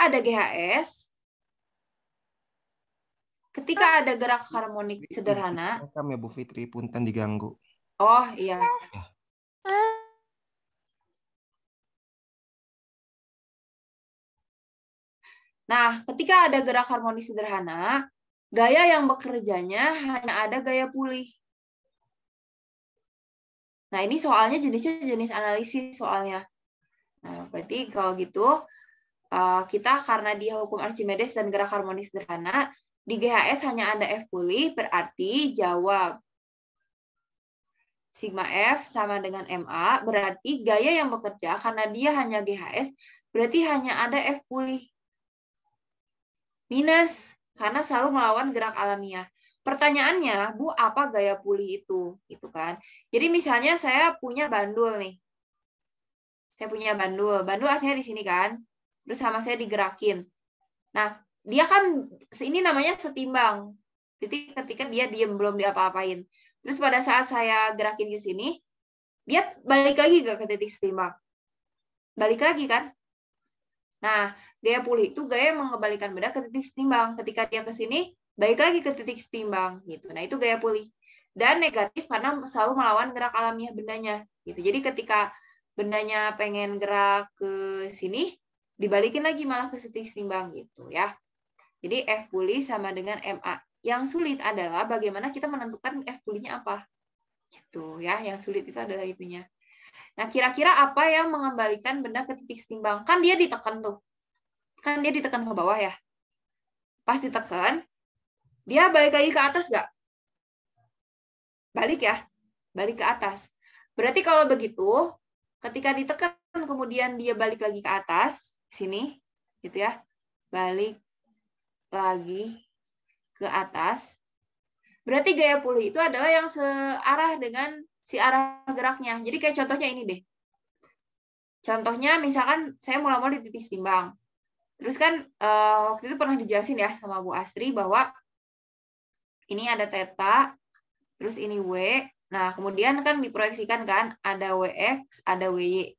ada GHS, ketika ada gerak harmonik sederhana. Rekam ya Bu Fitri, punten diganggu. Oh iya. Ya. Nah, ketika ada gerak harmonis sederhana, gaya yang bekerjanya hanya ada gaya pulih. Nah, ini soalnya jenisnya jenis analisis soalnya. Nah, berarti kalau gitu, kita karena dia hukum Archimedes dan gerak harmonis sederhana, di GHS hanya ada F pulih, berarti jawab. Sigma F sama dengan MA, berarti gaya yang bekerja karena dia hanya GHS, berarti hanya ada F pulih. Minus, karena selalu melawan gerak alamiah. Pertanyaannya, Bu, apa gaya pulih itu? Gitu kan. Jadi misalnya saya punya bandul nih. Saya punya bandul. Bandul asalnya di sini kan. Terus sama saya digerakin. Nah, dia kan ini namanya setimbang. Jadi ketika dia diam belum diapa-apain. Terus pada saat saya gerakin ke sini, dia balik lagi ke titik setimbang. Balik lagi kan? Nah, gaya pulih itu gaya mengembalikan benda ke titik setimbang. Ketika dia ke sini, balik lagi ke titik setimbang gitu. Nah, itu gaya pulih. Dan negatif karena selalu melawan gerak alamiah bendanya gitu. Jadi ketika bendanya pengen gerak ke sini, dibalikin lagi malah ke titik setimbang gitu ya. Jadi F pulih sama dengan MA. Yang sulit adalah bagaimana kita menentukan F pulihnya apa. Gitu ya. Yang sulit itu adalah itunya. Nah, kira-kira apa yang mengembalikan benda ke titik setimbang? Kan dia ditekan tuh. Kan dia ditekan ke bawah ya. Pas ditekan, dia balik lagi ke atas nggak? Balik ya. Balik ke atas. Berarti kalau begitu, ketika ditekan kemudian dia balik lagi ke atas, sini, gitu ya. Balik lagi ke atas. Berarti gaya pulih itu adalah yang searah dengan si arah geraknya. Jadi kayak contohnya ini deh. Contohnya misalkan saya mula-mula di titik setimbang. Terus kan waktu itu pernah dijelasin ya sama Bu Astri bahwa ini ada theta, terus ini W. Nah, kemudian kan diproyeksikan kan ada WX, ada WY.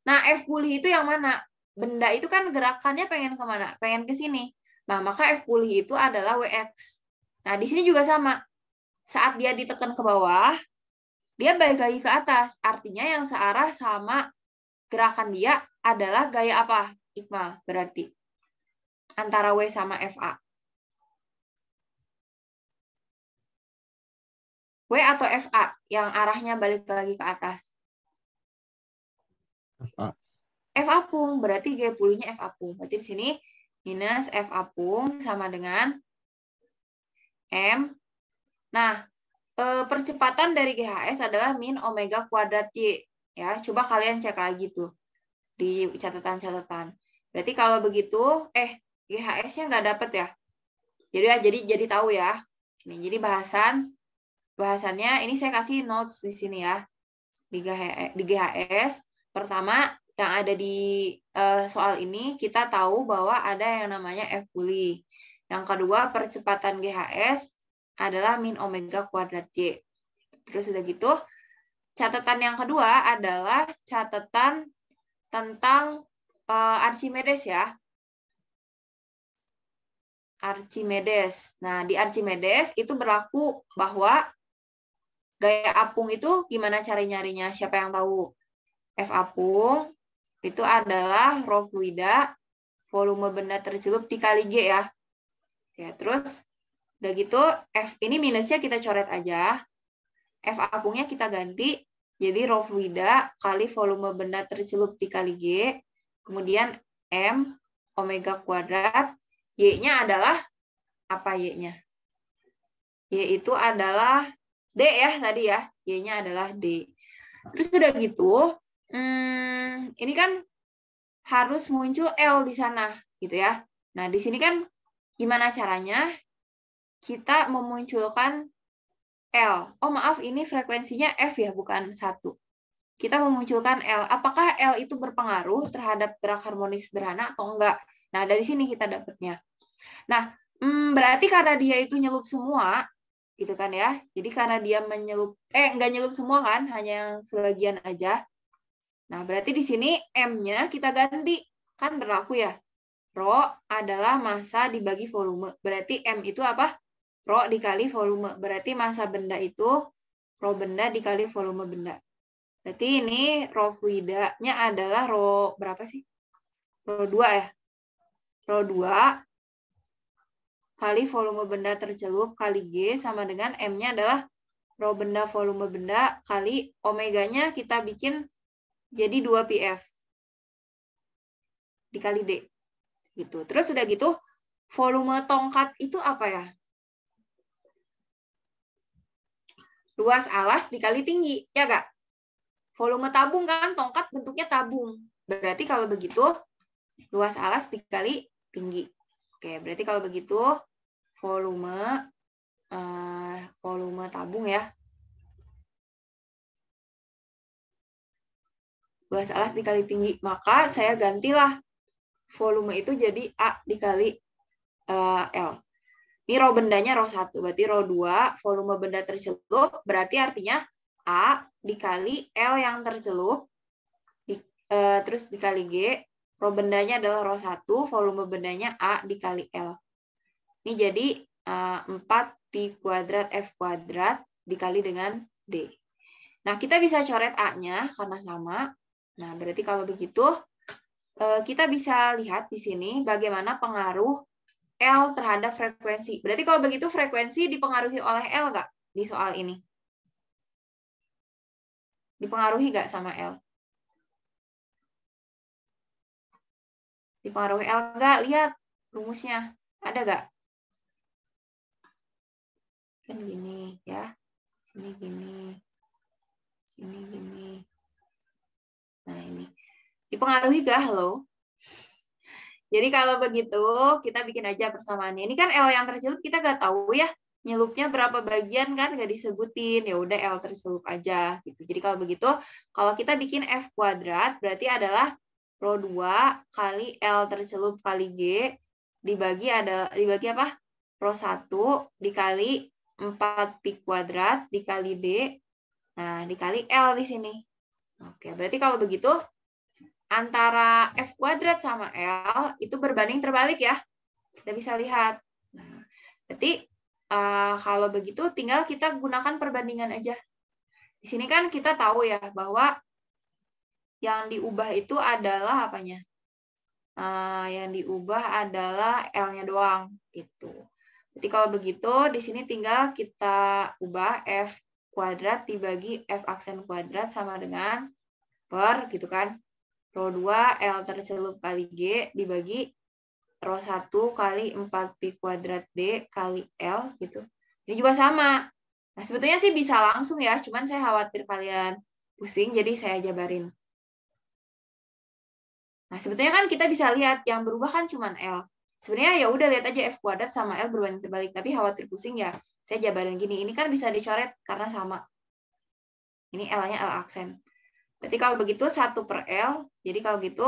Nah, F pulih itu yang mana? Benda itu kan gerakannya pengen kemana? Pengen ke sini. Nah, maka F pulih itu adalah WX. Nah, di sini juga sama. Saat dia ditekan ke bawah, dia balik lagi ke atas. Artinya yang searah sama gerakan dia adalah gaya apa? Ikma berarti. Antara W sama FA. W atau FA yang arahnya balik lagi ke atas? FA. F apung, berarti gaya pulihnya F apung. Berarti di sini minus F apung sama dengan M. Nah, percepatan dari GHS adalah min omega kuadrat Y. Ya, coba kalian cek lagi tuh di catatan-catatan. Berarti kalau begitu, GHS-nya nggak dapet ya. Jadi tahu ya. Ini jadi bahasannya ini saya kasih notes di sini ya. Di GHS pertama yang ada di soal ini kita tahu bahwa ada yang namanya F pulih. Yang kedua percepatan GHS adalah min omega kuadrat Y. Terus udah gitu catatan yang kedua adalah catatan tentang Archimedes ya. Archimedes. Nah, di Archimedes itu berlaku bahwa gaya apung itu gimana cara nyarinya? Siapa yang tahu? F apung itu adalah rho fluida volume benda tercelup dikali G ya. Ya, terus udah gitu F ini minusnya kita coret aja. F apungnya kita ganti jadi rho fluida kali volume benda tercelup dikali G. Kemudian M omega kuadrat. Y-nya adalah apa Y-nya? Y itu adalah D ya tadi ya. Y-nya adalah D. Terus udah gitu, ini kan harus muncul L di sana, gitu ya. Nah, di sini kan gimana caranya kita memunculkan L? Oh, maaf, ini frekuensinya F ya, bukan 1. Kita memunculkan L. Apakah L itu berpengaruh terhadap gerak harmonis sederhana atau enggak? Nah, dari sini kita dapatnya. Nah, berarti karena dia itu nyelup semua, gitu kan ya. Jadi karena dia menyelup, enggak nyelup semua kan, hanya yang sebagian aja. Nah, berarti di sini M-nya kita ganti. kan berlaku ya. Rho adalah massa dibagi volume. Berarti M itu apa? Rho dikali volume. Berarti massa benda itu rho benda dikali volume benda. Berarti ini rho fluidanya adalah rho berapa sih? Rho 2 ya. Rho 2 kali volume benda tercelup kali G sama dengan M-nya adalah rho benda volume benda kali omeganya kita bikin jadi 2πf dikali D. Gitu. Terus udah gitu, volume tongkat itu apa ya? Luas alas dikali tinggi, ya nggak? Volume tabung kan, tongkat bentuknya tabung. Berarti kalau begitu, luas alas dikali tinggi. Oke, berarti kalau begitu, volume tabung ya. Luas alas dikali tinggi. Maka saya gantilah volume itu jadi A dikali L. Ini rho bendanya rho 1, berarti rho 2, volume benda tercelup, berarti artinya A dikali L yang tercelup, terus dikali G, rho bendanya adalah rho 1, volume bendanya A dikali L. Ini jadi 4pi kuadrat F kuadrat dikali dengan D. Nah, kita bisa coret A-nya karena sama. Nah, berarti kalau begitu, kita bisa lihat di sini bagaimana pengaruh L terhadap frekuensi. Berarti kalau begitu frekuensi dipengaruhi oleh L nggak di soal ini? Dipengaruhi nggak sama L? Dipengaruhi L nggak? Lihat rumusnya. Ada nggak? Kan gini ya. Sini gini. Sini gini. Nah ini. Dipengaruhi nggak? Halo? Jadi kalau begitu, kita bikin aja persamaannya. Ini kan L yang tercelup kita nggak tahu ya. Nyelupnya berapa bagian kan nggak disebutin. Ya udah L tercelup aja gitu. Jadi kalau begitu, kalau kita bikin F kuadrat berarti adalah rho 2 kali L tercelup kali G dibagi apa? Rho 1 dikali 4pi kuadrat dikali D. Nah, dikali L di sini. Oke, berarti kalau begitu antara F kuadrat sama L itu berbanding terbalik ya. Kita bisa lihat. Nah, berarti kalau begitu tinggal kita gunakan perbandingan aja. Di sini kan kita tahu ya bahwa yang diubah itu adalah apanya? Yang diubah adalah L-nya doang. Gitu. Jadi kalau begitu di sini tinggal kita ubah F kuadrat dibagi F aksen kuadrat sama dengan per gitu kan. Rho 2 L tercelup kali G dibagi rho 1 kali 4pi kuadrat D kali L gitu. Ini juga sama. Nah, sebetulnya sih bisa langsung ya, cuman saya khawatir kalian pusing jadi saya jabarin. Nah, sebetulnya kan kita bisa lihat yang berubah kan cuman L. Sebenarnya ya udah lihat aja F kuadrat sama L berbanding terbalik, tapi khawatir pusing ya. Saya jabarin gini, ini kan bisa dicoret karena sama. Ini L-nya L aksen. Berarti kalau begitu 1 per L, jadi kalau gitu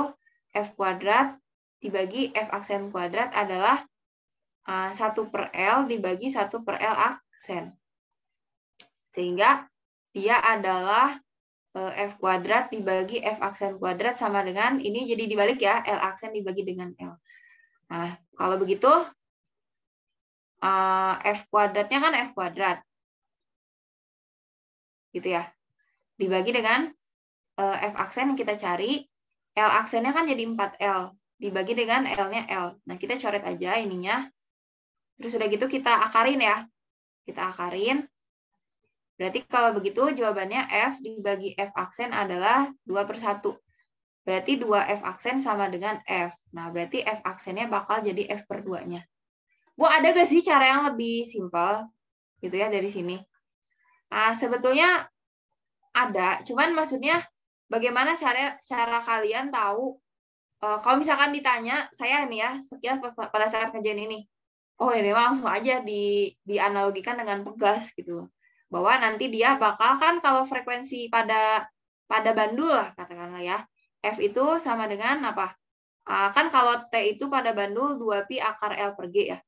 F kuadrat dibagi F aksen kuadrat adalah 1 per L dibagi 1 per L aksen. Sehingga dia adalah F kuadrat dibagi F aksen kuadrat sama dengan, ini jadi dibalik ya, L aksen dibagi dengan L. Nah, kalau begitu F kuadratnya kan F kuadrat. Gitu ya. Dibagi dengan F aksen yang kita cari, L aksennya kan jadi 4L. Dibagi dengan L-nya L. Nah, kita coret aja ininya. Terus udah gitu kita akarin ya. Kita akarin. Berarti kalau begitu jawabannya F dibagi F aksen adalah 2/1. Berarti 2F aksen sama dengan F. Nah, berarti F aksennya bakal jadi F per 2-nya. Bu, ada gak sih cara yang lebih simpel? Gitu ya dari sini. Nah, sebetulnya ada. Cuman maksudnya bagaimana cara kalian tahu kalau misalkan ditanya saya nih ya sekilas pada saat kerjaan ini, oh ini langsung aja dianalogikan dengan pegas gitu, bahwa nanti dia bakal kan kalau frekuensi pada bandul lah katakanlah ya, F itu sama dengan apa? Kan kalau T itu pada bandul 2pi akar L per G ya.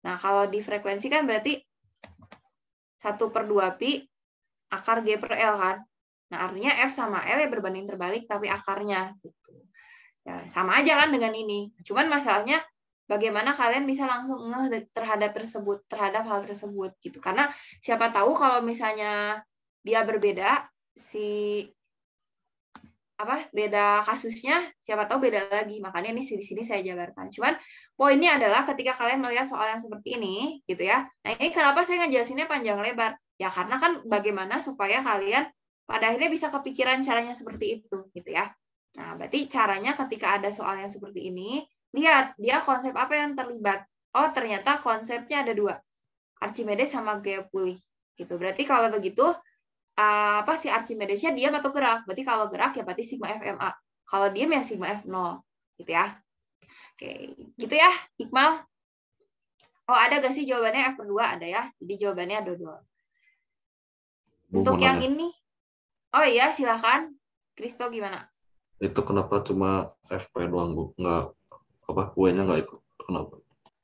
Nah kalau di frekuensi kan berarti 1/2pi akar G per L kan. Nah artinya F sama L ya berbanding terbalik tapi akarnya gitu. Ya, sama aja kan dengan ini. Cuman masalahnya bagaimana kalian bisa langsung ngeh terhadap hal tersebut gitu. Karena siapa tahu kalau misalnya dia berbeda beda kasusnya, siapa tahu beda lagi. Makanya ini di sini saya jabarkan. Cuman poinnya adalah ketika kalian melihat soal yang seperti ini gitu ya. Nah, ini kenapa saya ngejelasinnya panjang lebar? Ya karena kan bagaimana supaya kalian pada akhirnya bisa kepikiran caranya seperti itu gitu ya. Nah, berarti caranya ketika ada soal yang seperti ini, lihat dia konsep apa yang terlibat. Oh, ternyata konsepnya ada dua. Archimedes sama gaya pulih. Gitu. Berarti kalau begitu si Archimedesnya diam atau gerak? Berarti kalau gerak ya berarti sigma FMA. Kalau diam ya sigma F0. Gitu ya. Oke, gitu ya, Iqmal. Oh, ada gak sih jawabannya F2? Ada ya. Jadi jawabannya ada 2. Untuk yang ini, oh iya, silakan. Kristo gimana? Itu kenapa cuma FP doang, Bu? Nggak, W-nya nggak ikut. Kenapa?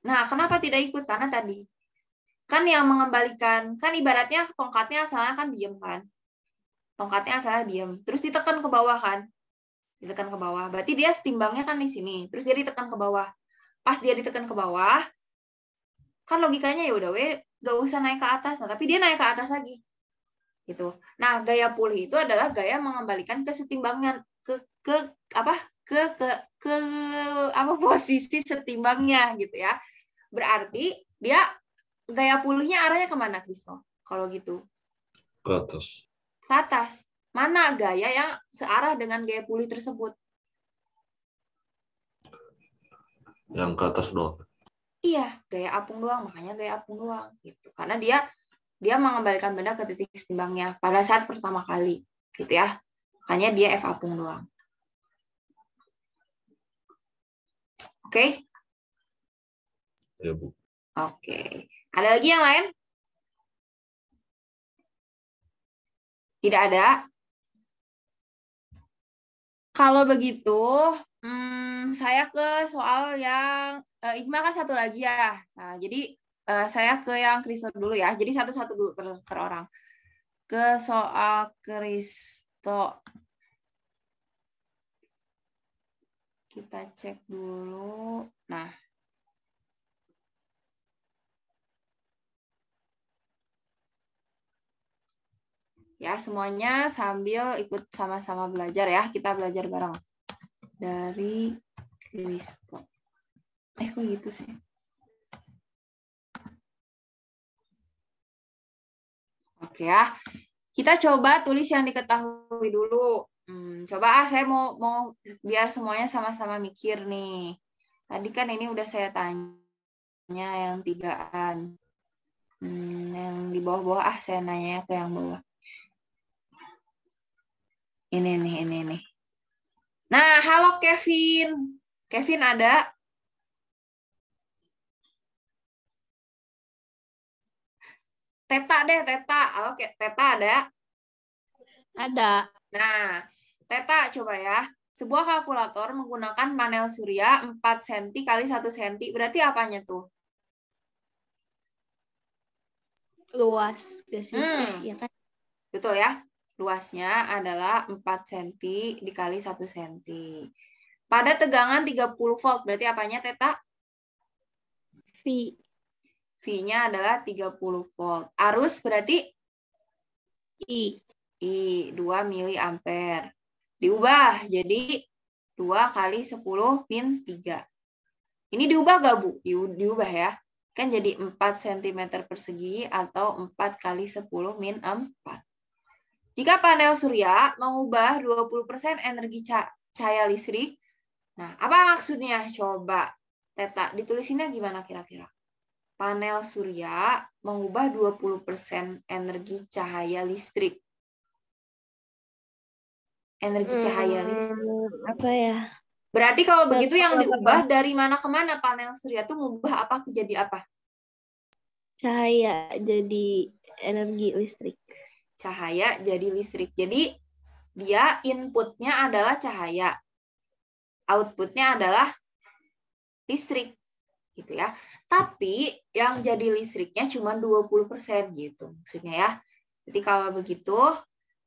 Nah, kenapa tidak ikut? Karena tadi kan yang mengembalikan, kan ibaratnya tongkatnya asalnya kan diem kan. Tongkatnya asalnya diem. Terus ditekan ke bawah kan. Ditekan ke bawah. Berarti dia setimbangnya kan di sini. Terus dia ditekan ke bawah. Pas dia ditekan ke bawah, kan logikanya ya udah gak usah naik ke atas. Nah, tapi dia naik ke atas lagi. Gitu. Nah, gaya pulih itu adalah gaya mengembalikan kesetimbangan ke posisi setimbangnya gitu ya. Berarti dia gaya pulihnya arahnya kemana, Kristo? Kalau gitu? Ke atas. Ke atas. Mana gaya yang searah dengan gaya pulih tersebut? Yang ke atas doang. Iya, gaya apung doang. Makanya gaya apung doang. Gitu. Karena dia mengembalikan benda ke titik setimbangnya pada saat pertama kali. Gitu ya. Makanya dia F apung doang. Oke? Ya, Bu. Oke. Ada lagi yang lain? Tidak ada? Kalau begitu, saya ke soal yang Iqmal kan satu lagi ya. Nah, jadi saya ke yang Kristo dulu ya. Jadi satu-satu dulu per orang. Ke soal Kristo. Kita cek dulu. Nah. Ya, semuanya sambil ikut sama-sama belajar ya. Kita belajar bareng. Dari Kristo. Kok gitu sih? Oke ya. Kita coba tulis yang diketahui dulu. Coba saya mau biar semuanya sama-sama mikir nih. Tadi kan ini udah saya tanya yang 3-an. Yang di bawah-bawah saya nanya ke yang bawah. Ini nih. Nah, halo Kevin. Kevin ada? Teta deh, Teta. Oke, Teta ada? Ada. Nah, Teta coba ya. Sebuah kalkulator menggunakan panel surya 4 cm kali 1 cm. Berarti apanya tuh? Luas. Gak sih? Ya kan? Betul ya. Luasnya adalah 4 cm dikali 1 cm. Pada tegangan 30 volt. Berarti apanya, Teta? V. V-nya adalah 30 volt. Arus berarti? I. 2 miliampere. Diubah jadi 2 kali 10 min 3. Ini diubah gak, Bu? Diubah ya. Kan jadi 4 cm persegi atau 4 kali 10 min 4. Jika panel surya mengubah 20% energi cahaya listrik, nah apa maksudnya? Coba, Teta, ditulisinnya gimana kira-kira? Panel surya mengubah 20% energi cahaya listrik. Energi cahaya listrik. Apa ya? Berarti kalau begitu yang diubah dari mana ke mana panel surya itu mengubah apa jadi apa? Cahaya jadi energi listrik. Cahaya jadi listrik. Jadi dia inputnya adalah cahaya. Outputnya adalah listrik. Gitu ya. Tapi yang jadi listriknya cuma 20% gitu maksudnya ya. Jadi kalau begitu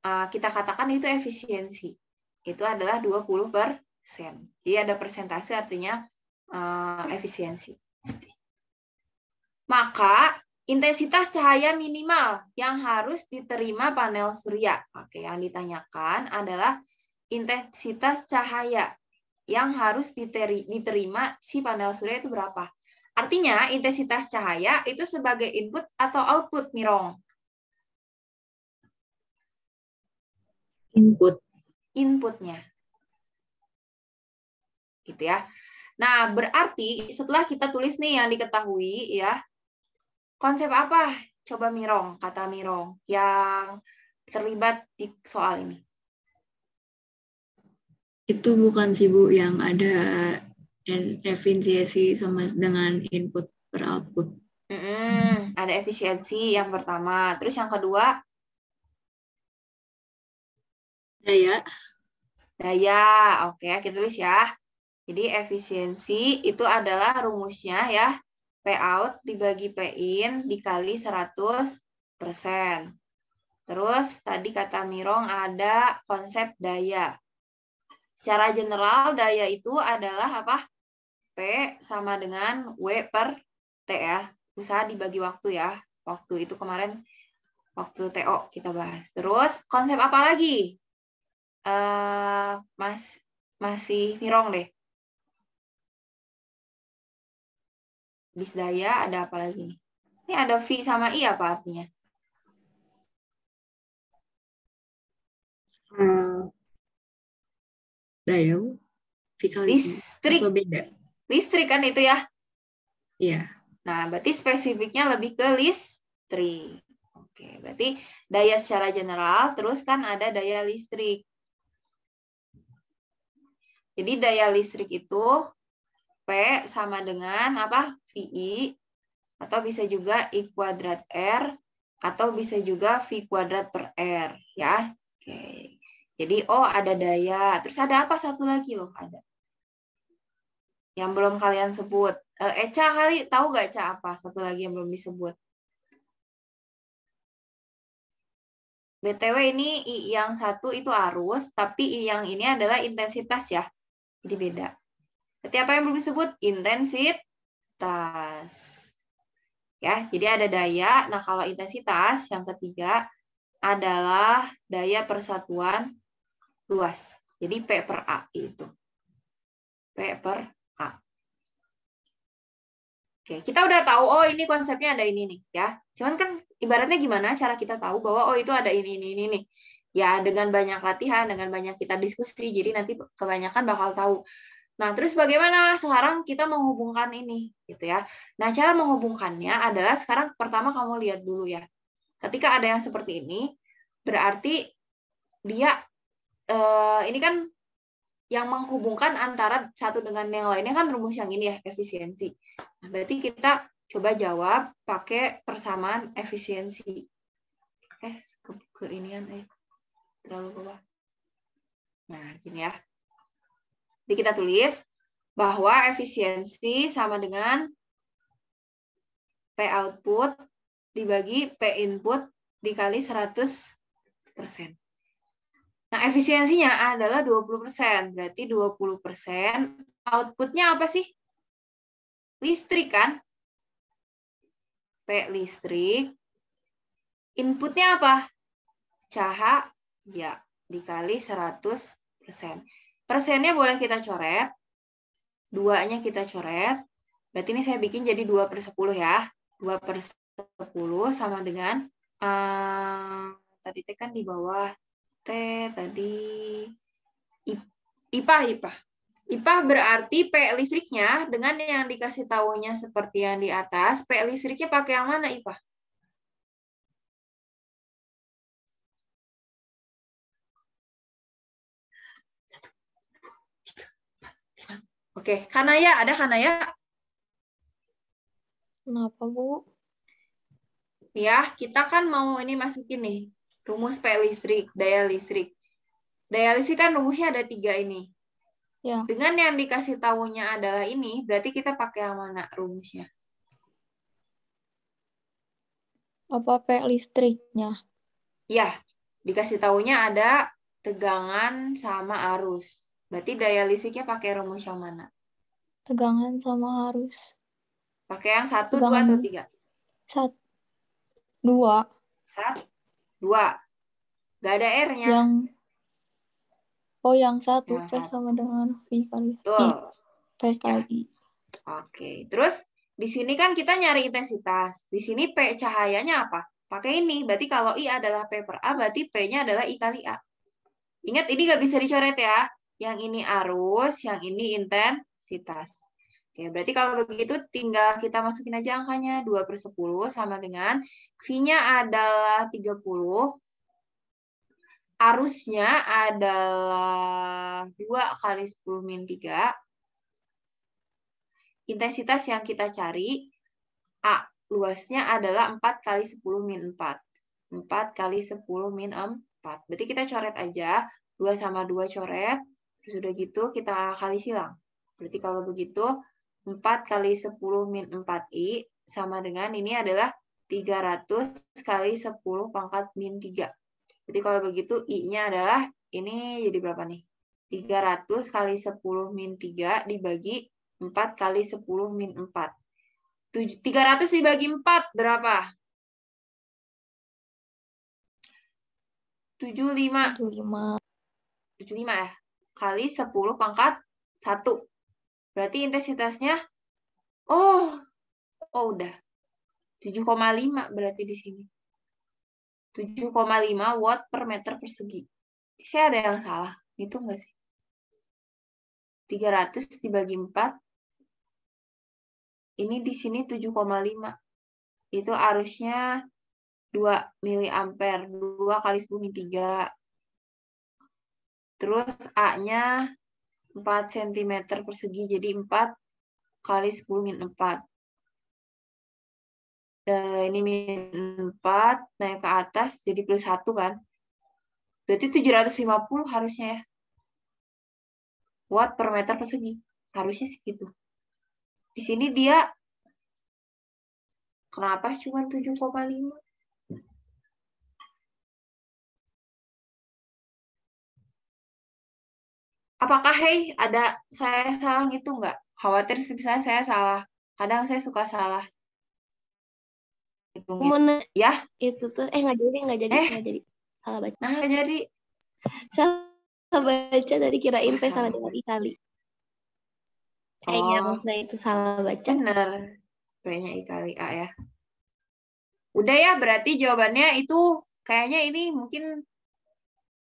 kita katakan itu efisiensi. Itu adalah 20%. Jadi ada persentase artinya efisiensi. Maka intensitas cahaya minimal yang harus diterima panel surya. Oke, yang ditanyakan adalah intensitas cahaya yang harus diterima si panel surya itu berapa. Artinya intensitas cahaya itu sebagai input atau output, Mirong? Inputnya. Gitu ya. Nah, berarti setelah kita tulis nih yang diketahui ya, konsep apa? Coba Mirong, kata Mirong yang terlibat di soal ini. Itu bukan sih Bu yang ada efisiensi sama dengan input per output. Ada efisiensi yang pertama. Terus yang kedua? Daya. Oke, kita tulis ya. Jadi efisiensi itu adalah rumusnya ya. P out dibagi P in dikali 100%. Terus tadi kata Mirong ada konsep daya. Secara general daya itu adalah apa? P sama dengan W per T ya. Usaha dibagi waktu ya. Waktu itu kemarin waktu TO kita bahas. Terus konsep apa lagi? Masih Mirong deh. Bis daya ada apa lagi nih? Ini ada V sama I apa artinya? Daya, listrik. Apa beda? Listrik kan itu ya? Iya. Nah, berarti spesifiknya lebih ke listrik. Oke, berarti daya secara general, terus kan ada daya listrik. Jadi daya listrik itu P sama dengan apa? VI, atau bisa juga I kuadrat R, atau bisa juga V kuadrat per R. Ya, oke. Jadi, ada daya. Terus ada apa satu lagi loh? Ada. Yang belum kalian sebut. Eca kali tahu nggak Eca apa? Satu lagi yang belum disebut. BTW ini I yang satu itu arus, tapi I yang ini adalah intensitas ya. Jadi beda. Berarti apa yang belum disebut? Intensitas. Ya, jadi ada daya. Nah, kalau intensitas yang ketiga adalah daya persatuan luas. Jadi P per A itu. P per A. Oke, kita udah tahu, ini konsepnya ada ini nih, ya. Cuman kan ibaratnya gimana cara kita tahu bahwa, itu ada ini nih. Ya, dengan banyak latihan, dengan banyak kita diskusi, jadi nanti kebanyakan bakal tahu. Nah, terus bagaimana sekarang kita menghubungkan ini, gitu ya. Nah, cara menghubungkannya adalah sekarang pertama kamu lihat dulu ya. Ketika ada yang seperti ini, berarti dia, ini kan yang menghubungkan antara satu dengan yang lainnya kan rumus yang ini ya, efisiensi. Nah, berarti kita coba jawab pakai persamaan efisiensi. Ke inian terlalu bawah. Nah, gini ya. Jadi kita tulis bahwa efisiensi sama dengan P output dibagi P input dikali 100%. Nah, efisiensinya adalah 20%. Berarti 20% outputnya apa sih? Listrik kan? P listrik. Inputnya apa? Cahaya dikali 100%. Persennya boleh kita coret. 2-nya kita coret. Berarti ini saya bikin jadi 2/10 ya. 2/10 sama dengan, tadi T kan di bawah. T tadi IPA. IPA berarti P listriknya dengan yang dikasih tahunya seperti yang di atas, P listriknya pakai yang mana IPA? Oke, Kanaya, ada Kanaya? Kenapa, Bu? Ya, kita kan mau ini masukin nih, rumus P listrik, daya listrik. Daya listrik kan rumusnya ada 3 ini. Ya. Dengan yang dikasih tahunya adalah ini, berarti kita pakai yang mana rumusnya? Apa P listriknya? Ya, dikasih tahunya ada tegangan sama arus. Berarti daya listriknya pakai rumus yang mana? Tegangan sama arus. Pakai yang 1, 2, atau 3? 1, 2. 1, 2. Gak ada R-nya. Yang 1 Yang P sama dengan V kali. Betul. P kali I. Oke. Terus di sini kan kita nyari intensitas. Di sini P cahayanya apa? Pakai ini. Berarti kalau I adalah P per A, berarti P-nya adalah I kali A. Ingat, ini nggak bisa dicoret ya. Yang ini arus, yang ini intensitas. Oke, berarti kalau begitu tinggal kita masukin aja angkanya. 2/10 sama dengan V-nya adalah 30. Arusnya adalah 2 kali 10 min 3. Intensitas yang kita cari, A, luasnya adalah 4 kali 10 min 4. 4 kali 10 min 4. Berarti kita coret aja. 2 sama 2 coret. Terus udah gitu kita kali silang. Berarti kalau begitu 4 kali 10 min 4I sama dengan ini adalah 300 kali 10 pangkat min 3. Jadi kalau begitu I-nya adalah, ini jadi berapa nih? 300 kali 10 min 3 dibagi 4 kali 10 min 4. 300 dibagi 4 berapa? 75. 75 ya? Kali 10 pangkat 1. Berarti intensitasnya, udah. 7,5 berarti di sini. 7,5 watt per meter persegi. Saya ada yang salah. Itu enggak sih? 300 dibagi 4. Ini di sini 7,5. Itu arusnya 2 miliampere. 2 kali 10 min 3. Terus A-nya 4 cm persegi. Jadi 4 kali 10 min 4. Ini min 4, naik ke atas, jadi plus 1 kan. Berarti 750 harusnya ya. Watt per meter persegi. Harusnya segitu. Di sini dia, kenapa cuma 7,5? Apakah, ada saya salah gitu nggak? Khawatir misalnya saya salah. Kadang saya suka salah. Ya? Itu tuh, nggak jadi. Salah baca. Nah, nggak jadi. Salah baca tadi kirain P sama dengan I kali. Kayaknya maksudnya itu salah baca. Bener. P-nya I kali A ya. Udah ya, berarti jawabannya itu kayaknya ini mungkin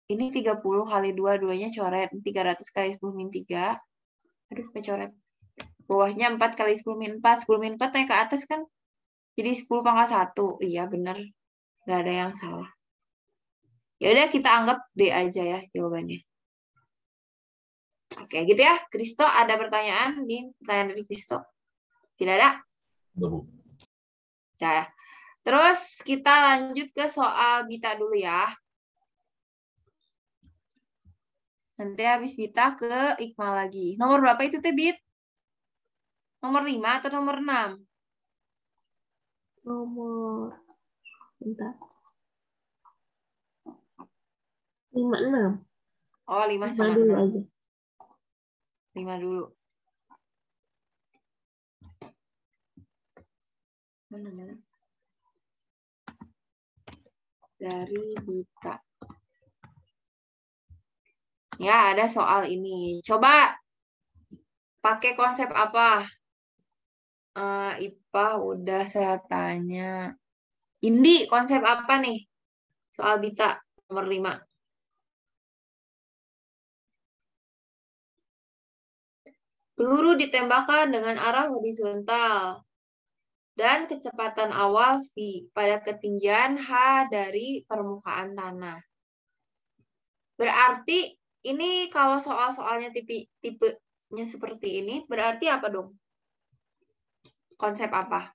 ini 30 kali 2, 2-nya coret. 300 kali 10 min 3. Aduh, kecoret. Bawahnya 4 kali 10 min 4. 10 min 4 naik ke atas kan. Jadi 10 pangkat 1. Iya, bener. Nggak ada yang salah. Ya udah, kita anggap D aja ya jawabannya. Oke, gitu ya. Kristo, ada pertanyaan dari Kristo? Tidak ada? Udah, Bu. Ya. Terus kita lanjut ke soal Bita dulu ya. Nanti habis Bita ke Ikmal lagi. Nomor berapa itu teh, Bit? Nomor 5 atau nomor 6? Bentar. 5, 6. Oh, 5 sama 6. Dulu aja. 5 dulu. Mana? Dari Bita. Ya, ada soal ini. Coba pakai konsep apa? IPA udah saya tanya. Indi, konsep apa nih? Soal Bita nomor 5. Peluru ditembakkan dengan arah horizontal dan kecepatan awal V pada ketinggian H dari permukaan tanah. Berarti ini kalau soal-soalnya tipenya seperti ini, berarti apa dong? Konsep apa?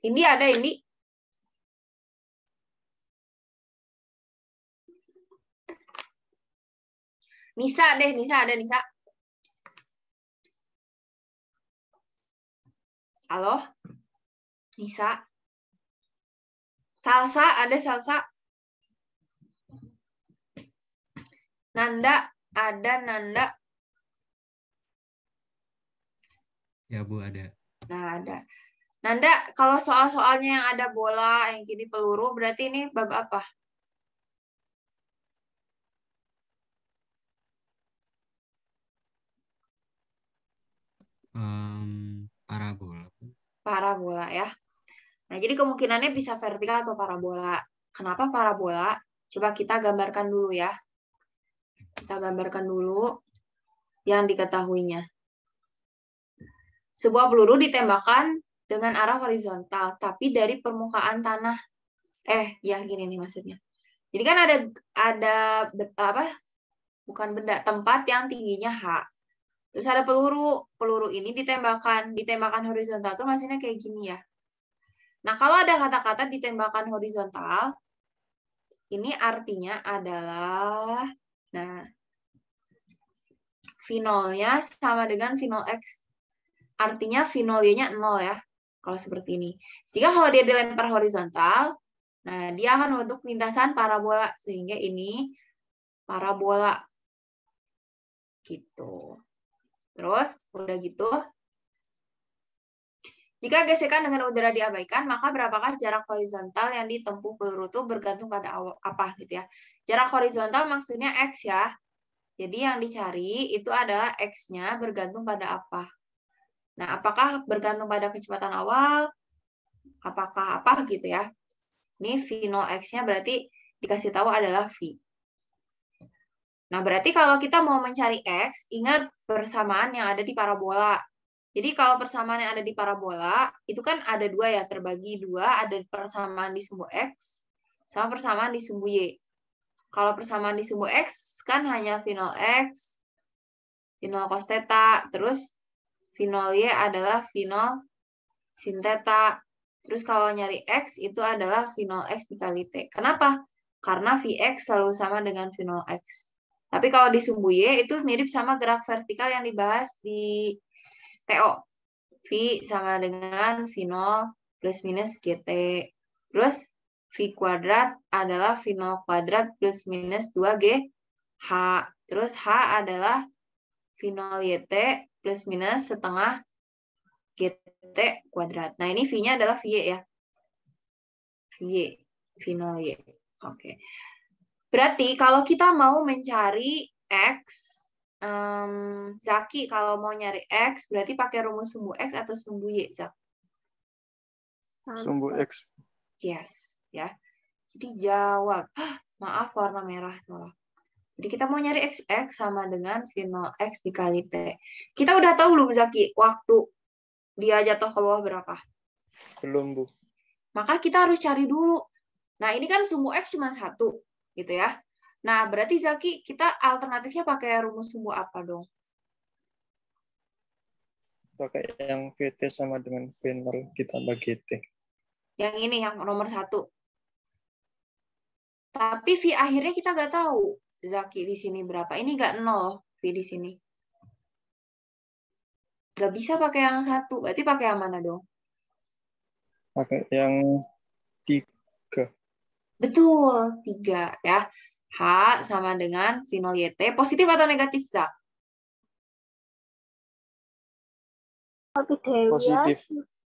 Indi ada, Indi? Nisa deh, Nisa ada, Nisa. Halo? Nisa? Salsa, ada Salsa? Nanda, ada Nanda? Ya Bu, ada. Nah, ada. Nanda, kalau soal-soalnya yang ada bola, yang gini peluru, berarti ini bab apa? Parabola. Parabola ya. Nah, jadi kemungkinannya bisa vertikal atau parabola. Kenapa parabola? Coba kita gambarkan dulu ya. Kita gambarkan dulu yang diketahuinya. Sebuah peluru ditembakkan dengan arah horizontal, tapi dari permukaan tanah. Ya gini nih maksudnya. Jadi kan ada apa? Bukan benda, tempat yang tingginya H. Terus ada peluru. Peluru ini ditembakkan horizontal tuh maksudnya kayak gini ya. Nah, kalau ada kata-kata ditembakkan horizontal, ini artinya adalah, nah, V0-nya sama dengan V0 X. Artinya V0 Y-nya 0 ya. Kalau seperti ini. Sehingga kalau dia dilempar horizontal, nah dia akan membentuk lintasan parabola. Sehingga ini parabola. Gitu. Terus, udah gitu. Jika gesekan dengan udara diabaikan, maka berapakah jarak horizontal yang ditempuh peluru itu bergantung pada apa gitu ya. Jarak horizontal maksudnya X ya. Jadi yang dicari itu adalah X-nya bergantung pada apa. Nah, apakah bergantung pada kecepatan awal? Apakah apa gitu ya. Ini V0X-nya berarti dikasih tahu adalah V. Nah, berarti kalau kita mau mencari X, ingat persamaan yang ada di parabola. Jadi kalau persamaan yang ada di parabola, itu kan ada dua ya, terbagi dua, ada persamaan di sumbu X, sama persamaan di sumbu Y. Kalau persamaan di sumbu X, kan hanya V0X, V0 cos theta, terus V0 Y adalah V0 sin theta. Terus kalau nyari X, itu adalah V0X dikali T. Kenapa? Karena Vx selalu sama dengan V0X. Tapi kalau di sumbu Y, itu mirip sama gerak vertikal yang dibahas di TO. V sama dengan V0 plus minus GT. Terus V kuadrat adalah V0 kuadrat plus minus 2GH. Terus H adalah V0 YT plus minus setengah GT kuadrat. Nah, ini V-nya adalah VY ya. VY. V0 Y. Oke. Berarti kalau kita mau mencari X, Zaki kalau mau nyari X, berarti pakai rumus sumbu X atau sumbu Y, Zak? Sumbu X. Yes, ya. Jadi jawab. Maaf, warna merah. Jadi kita mau nyari X sama dengan V0 X dikali T. Kita udah tahu belum, Zaki, waktu dia jatuh ke bawah berapa? Belum, Bu. Maka kita harus cari dulu. Nah, ini kan sumbu X cuma 1, gitu ya. Nah, berarti Zaki, kita alternatifnya pakai rumus sumbu apa dong? Pakai yang VT sama dengan V0 ditambah GT. Yang ini, yang nomor 1. Tapi V akhirnya kita nggak tahu. Zaki di sini berapa? Ini nggak 0 V di sini. Nggak bisa pakai yang 1. Berarti pakai yang mana dong? Pakai yang 3. Betul, 3 ya. H sama dengan V0 YT. Positif atau negatif, Zak? Positif.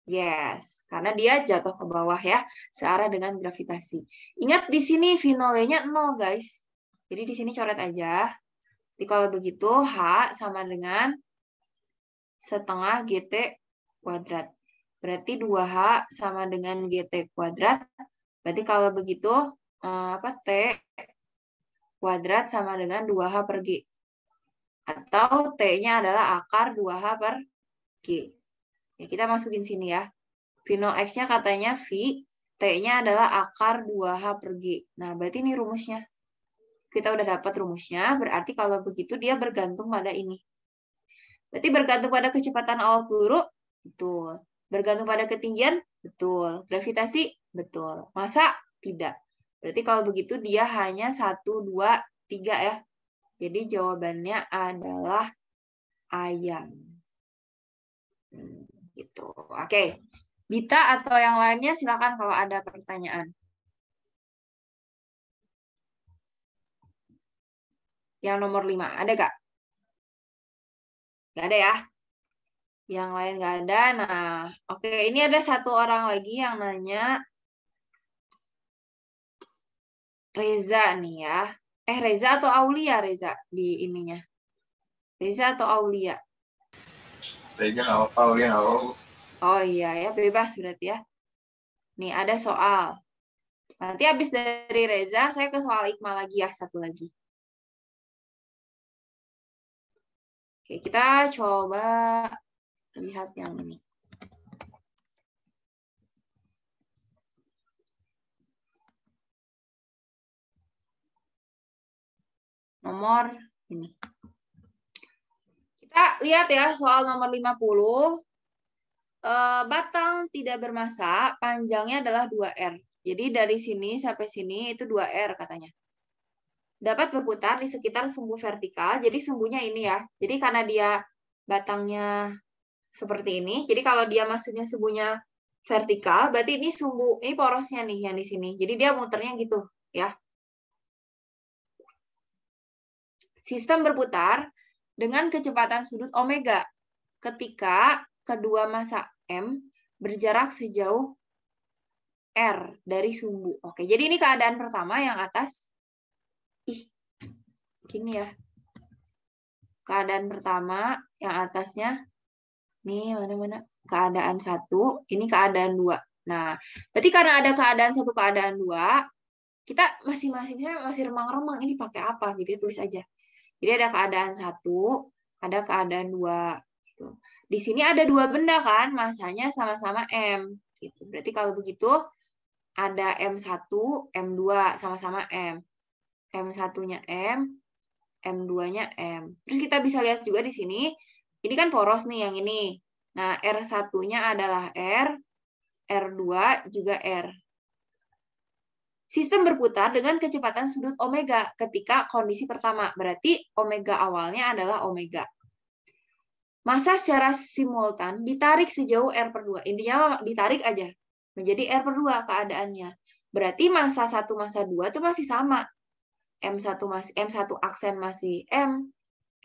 Yes, karena dia jatuh ke bawah ya, searah dengan gravitasi. Ingat di sini V0-nya 0, guys. Jadi di sini coret aja. Jadi kalau begitu H sama dengan setengah GT kuadrat. Berarti 2H sama dengan GT kuadrat. Berarti kalau begitu T kuadrat sama dengan 2H per G. Atau T-nya adalah akar 2H per G. Ya, kita masukin sini ya. V0 X-nya katanya V, T-nya adalah akar 2H per G. Nah, berarti ini rumusnya. Kita udah dapat rumusnya, berarti kalau begitu dia bergantung pada ini. Berarti bergantung pada kecepatan awal peluru? Betul. Bergantung pada ketinggian? Betul. Gravitasi? Betul. Masa? Tidak. Berarti kalau begitu dia hanya 1, 2, 3 ya. Jadi jawabannya adalah ayam. Gitu. Oke. Bita atau yang lainnya silakan kalau ada pertanyaan. Yang nomor 5, ada gak? Gak ada ya? Yang lain nggak ada. Nah, oke. Ini ada satu orang lagi yang nanya. Reza nih ya. Reza atau Aulia, Reza di ininya? Reza atau Aulia? Reza nggak apa-apa, Aulia nggak apa-apa. Oh iya ya, bebas berarti ya. Nih, ada soal. Nanti habis dari Reza, saya ke soal Iqmal lagi ya, satu lagi. Oke, kita coba lihat yang ini. Nomor ini. Kita lihat ya, soal nomor 50. Batang tidak bermassa, panjangnya adalah 2R. Jadi dari sini sampai sini itu 2R katanya. Dapat berputar di sekitar sumbu vertikal, jadi sumbunya ini ya. Jadi karena dia batangnya seperti ini, jadi kalau dia masuknya sumbunya vertikal, berarti ini sumbu, ini porosnya nih yang di sini. Jadi dia muternya gitu ya. Sistem berputar dengan kecepatan sudut omega ketika kedua massa M berjarak sejauh R dari sumbu. Oke, jadi ini keadaan pertama yang atas. Gini ya. Keadaan pertama yang atasnya. Nih, mana-mana. Keadaan 1, ini keadaan 2. Nah, berarti karena ada keadaan 1, keadaan 2, kita masing-masingnya masih remang-remang. Ini pakai apa gitu ya, tulis aja. Jadi ada keadaan 1, ada keadaan 2. Gitu. Di sini ada 2 benda kan, massanya sama-sama M. Gitu. Berarti kalau begitu, ada M1, M2 sama-sama M. M1-nya M, M2-nya M. Terus kita bisa lihat juga di sini, ini kan poros nih yang ini. Nah, R1-nya adalah R, R2 juga R. Sistem berputar dengan kecepatan sudut omega ketika kondisi pertama. Berarti omega awalnya adalah omega. Massa secara simultan ditarik sejauh R/2. Intinya ditarik aja. Menjadi R/2 keadaannya. Berarti massa 1, massa 2 itu masih sama. M1 aksen masih M,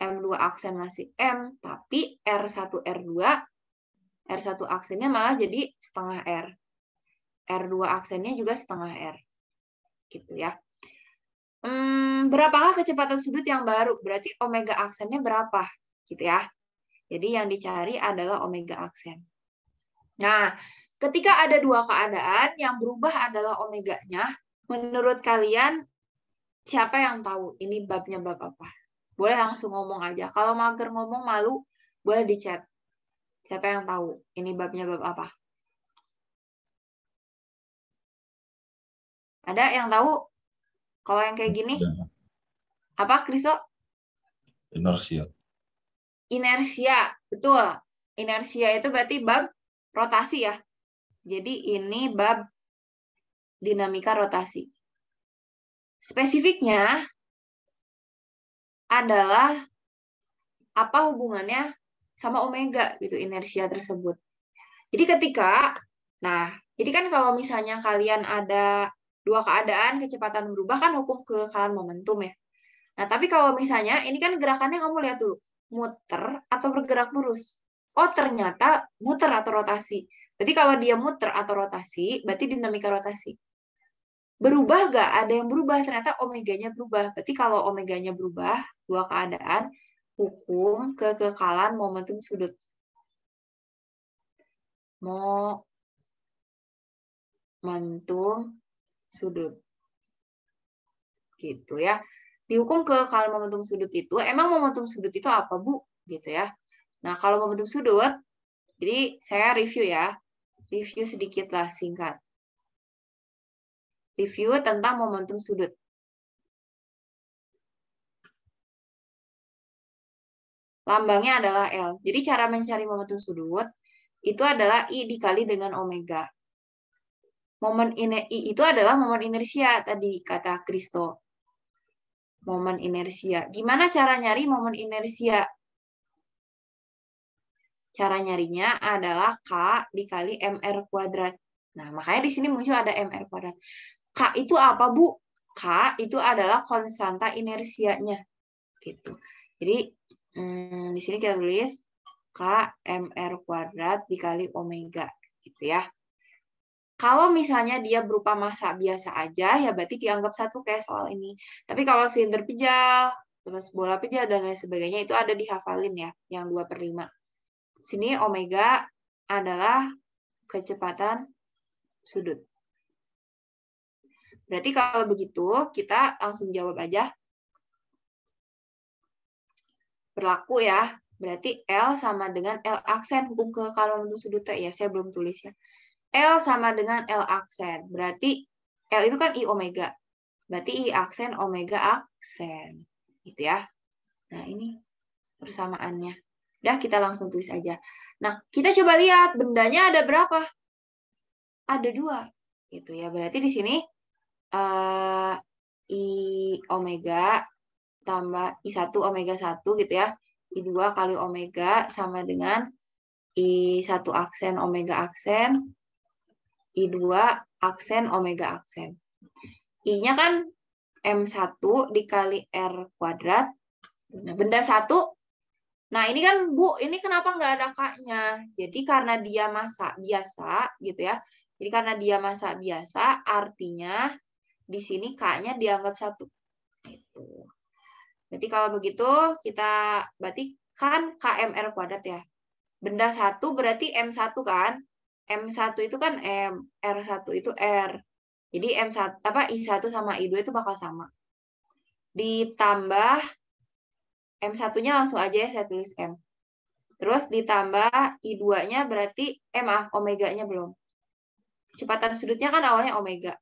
M2 aksen masih M, tapi R1, R2, R1 aksennya malah jadi setengah R. R2 aksennya juga setengah R. Gitu ya. Berapakah kecepatan sudut yang baru? Berarti omega aksennya berapa? Gitu ya. Jadi yang dicari adalah omega aksen. Nah, ketika ada 2 keadaan, yang berubah adalah omeganya. Menurut kalian, siapa yang tahu ini babnya bab apa? Boleh langsung ngomong aja. Kalau mager ngomong malu, boleh di chat. Siapa yang tahu ini babnya bab apa? Ada yang tahu? Kalau yang kayak gini? Apa, Kriso? Inersia. Inersia, betul. Inersia itu berarti bab rotasi ya. Jadi ini bab dinamika rotasi. Spesifiknya adalah apa hubungannya sama omega gitu, inersia tersebut. Jadi ketika, jadi kan kalau misalnya kalian ada 2 keadaan, kecepatan berubah kan hukum kekekalan momentum ya. Nah, tapi kalau misalnya, ini kan gerakannya kamu lihat dulu, muter atau bergerak lurus. Oh, ternyata muter atau rotasi. Berarti kalau dia muter atau rotasi, berarti dinamika rotasi. Berubah nggak? Ada yang berubah, ternyata omeganya berubah. Berarti kalau omeganya berubah, 2 keadaan, hukum kekekalan momentum sudut. Momentum sudut. Gitu ya. Dihukum kekekalan momentum sudut itu, emang momentum sudut itu apa, Bu? Gitu ya. Nah, kalau momentum sudut, jadi saya review ya. Review sedikit lah, singkat. Review tentang momentum sudut. Lambangnya adalah L. Jadi cara mencari momentum sudut itu adalah I dikali dengan omega. I itu adalah momen inersia tadi kata Kristo. Momen inersia. Gimana cara nyari momen inersia? Cara nyarinya adalah K dikali MR kuadrat. Nah, makanya di sini muncul ada MR kuadrat. K itu apa, Bu? K itu adalah konstanta inersianya. Gitu. Jadi, di sini kita tulis KMR kuadrat dikali omega gitu ya. Kalau misalnya dia berupa massa biasa aja, ya berarti dianggap satu kayak soal ini. Tapi kalau silinder pejal, terus bola pejal, dan lain sebagainya, itu ada dihafalin ya, yang 2/5. Sini omega adalah kecepatan sudut. Berarti kalau begitu, kita langsung jawab aja. Berlaku ya, berarti L sama dengan L aksen, hukum kekaluan bentuk sudut ya, saya belum tulis ya. L sama dengan L aksen. Berarti L itu kan I omega. Berarti I aksen omega aksen. Gitu ya. Nah, ini persamaannya. Udah, kita langsung tulis aja. Nah, kita coba lihat bendanya ada berapa? Ada 2. Gitu ya. Berarti di sini I omega tambah I1 omega 1 gitu ya. I2 kali omega sama dengan I1 aksen omega aksen. I2 aksen omega aksen. I-nya kan M1 dikali R kuadrat. Nah, benda 1. Nah, ini kan, Bu, ini kenapa nggak ada K-nya? Jadi karena dia massa biasa, gitu ya. Jadi karena dia massa biasa, artinya di sini K-nya dianggap 1. Gitu. Berarti kalau begitu, berarti kan KMR kuadrat ya. Benda 1 berarti M1 kan? M1 itu kan M, R1 itu R. Jadi I1 sama I2 itu bakal sama. Ditambah M1-nya langsung aja ya, saya tulis M. Terus ditambah I2-nya berarti, maaf, omega-nya belum. Kecepatan sudutnya kan awalnya omega.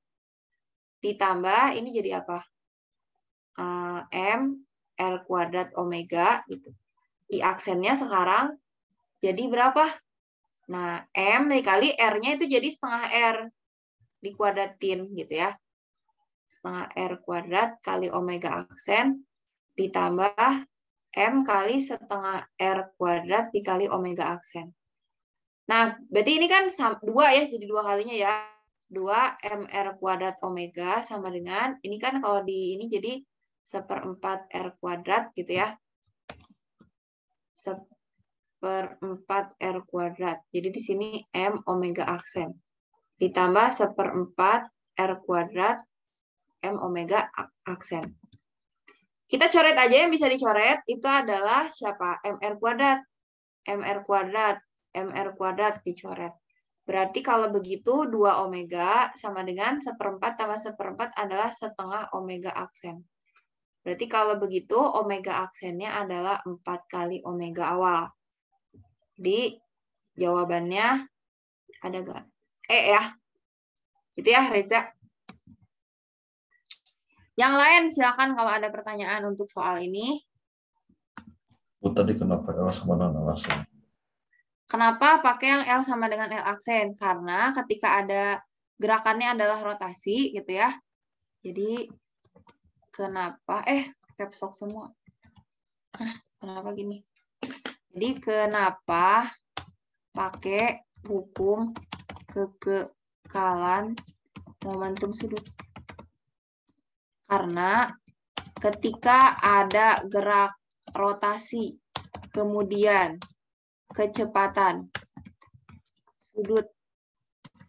Ditambah, ini jadi apa? M, R kuadrat omega, gitu. I aksennya sekarang jadi berapa? Nah, M dikali R-nya itu jadi setengah R. Dikuadratin gitu ya. Setengah R kuadrat kali omega aksen ditambah M kali setengah R kuadrat dikali omega aksen. Nah, berarti ini kan 2 ya, jadi 2 kalinya ya. 2 MR kuadrat omega sama dengan, ini kan kalau di ini jadi 1/4 R kuadrat gitu ya. 1/4 R kuadrat. Jadi di sini M omega aksen. Ditambah 1/4 R kuadrat M omega aksen. Kita coret aja yang bisa dicoret. Itu adalah siapa? MR kuadrat. MR kuadrat. MR kuadrat dicoret. Berarti kalau begitu 2 omega sama dengan 1/4 tambah 1/4 adalah setengah omega aksen. Berarti kalau begitu omega aksennya adalah 4 kali omega awal. Di jawabannya ada gak? Ya. Itu ya, Reza. Yang lain silakan kalau ada pertanyaan untuk soal ini. Tadi kenapa L sama dengan L aksen? Kenapa pakai yang L sama dengan L aksen? Karena ketika ada gerakannya adalah rotasi gitu ya. Jadi kenapa caps lock semua. Kenapa gini? Jadi kenapa pakai hukum kekekalan momentum sudut? Karena ketika ada gerak rotasi, kemudian kecepatan sudut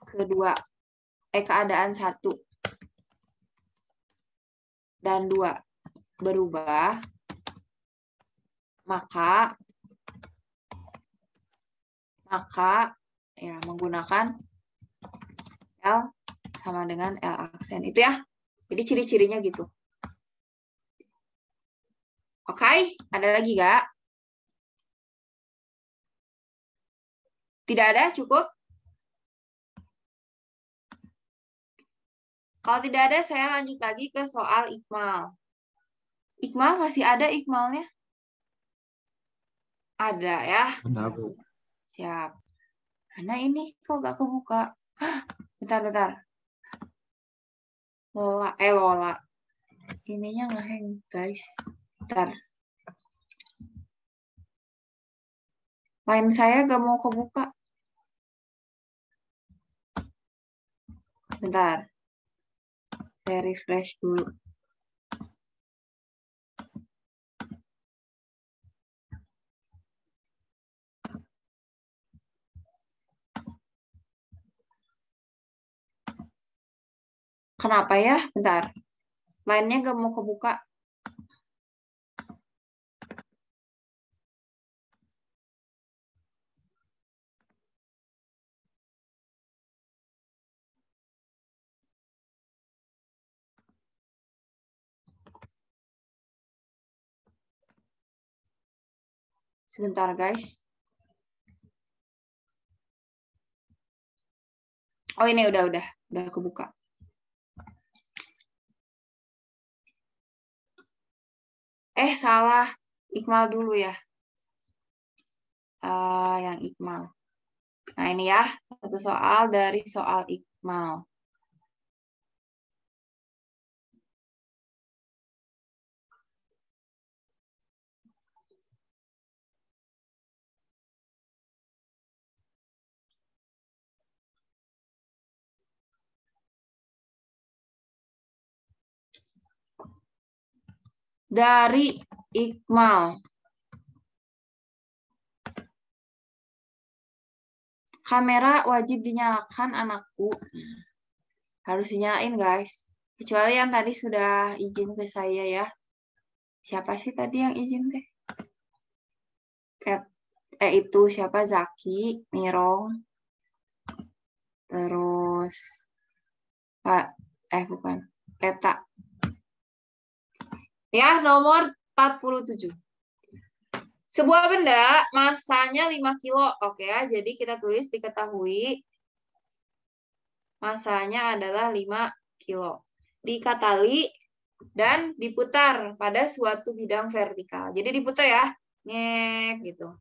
kedua, keadaan 1 dan 2 berubah, maka ya menggunakan L sama dengan L aksen. Itu ya. Jadi ciri-cirinya gitu. Oke, ada lagi nggak? Tidak ada, cukup? Kalau tidak ada, saya lanjut lagi ke soal ikmal. Ikmal masih ada ikmalnya? Ada ya. Ada, Bu. Siap. Mana ini kok gak kebuka? Bentar. Lola. Ininya ngehang, guys. Bentar. Line saya gak mau kebuka. Bentar. Saya refresh dulu. Kenapa ya? Bentar. Lainnya nggak mau kebuka. Sebentar, guys. Oh, ini udah kebuka. Salah. Ikmal dulu ya. Yang Ikmal. Nah, ini ya. Satu soal dari soal Ikmal. Dari Ikmal. Kamera wajib dinyalakan, anakku. Harus dinyalain, guys. Kecuali yang tadi sudah izin ke saya ya. Siapa sih tadi yang izin teh? Itu siapa? Zaki, Mirong. Terus bukan. Eta. Ya, nomor 47. Sebuah benda masanya 5 kilo. Oke ya, jadi kita tulis diketahui masanya adalah 5 kilo. Diikat tali dan diputar pada suatu bidang vertikal. Jadi diputar ya. Ngek gitu.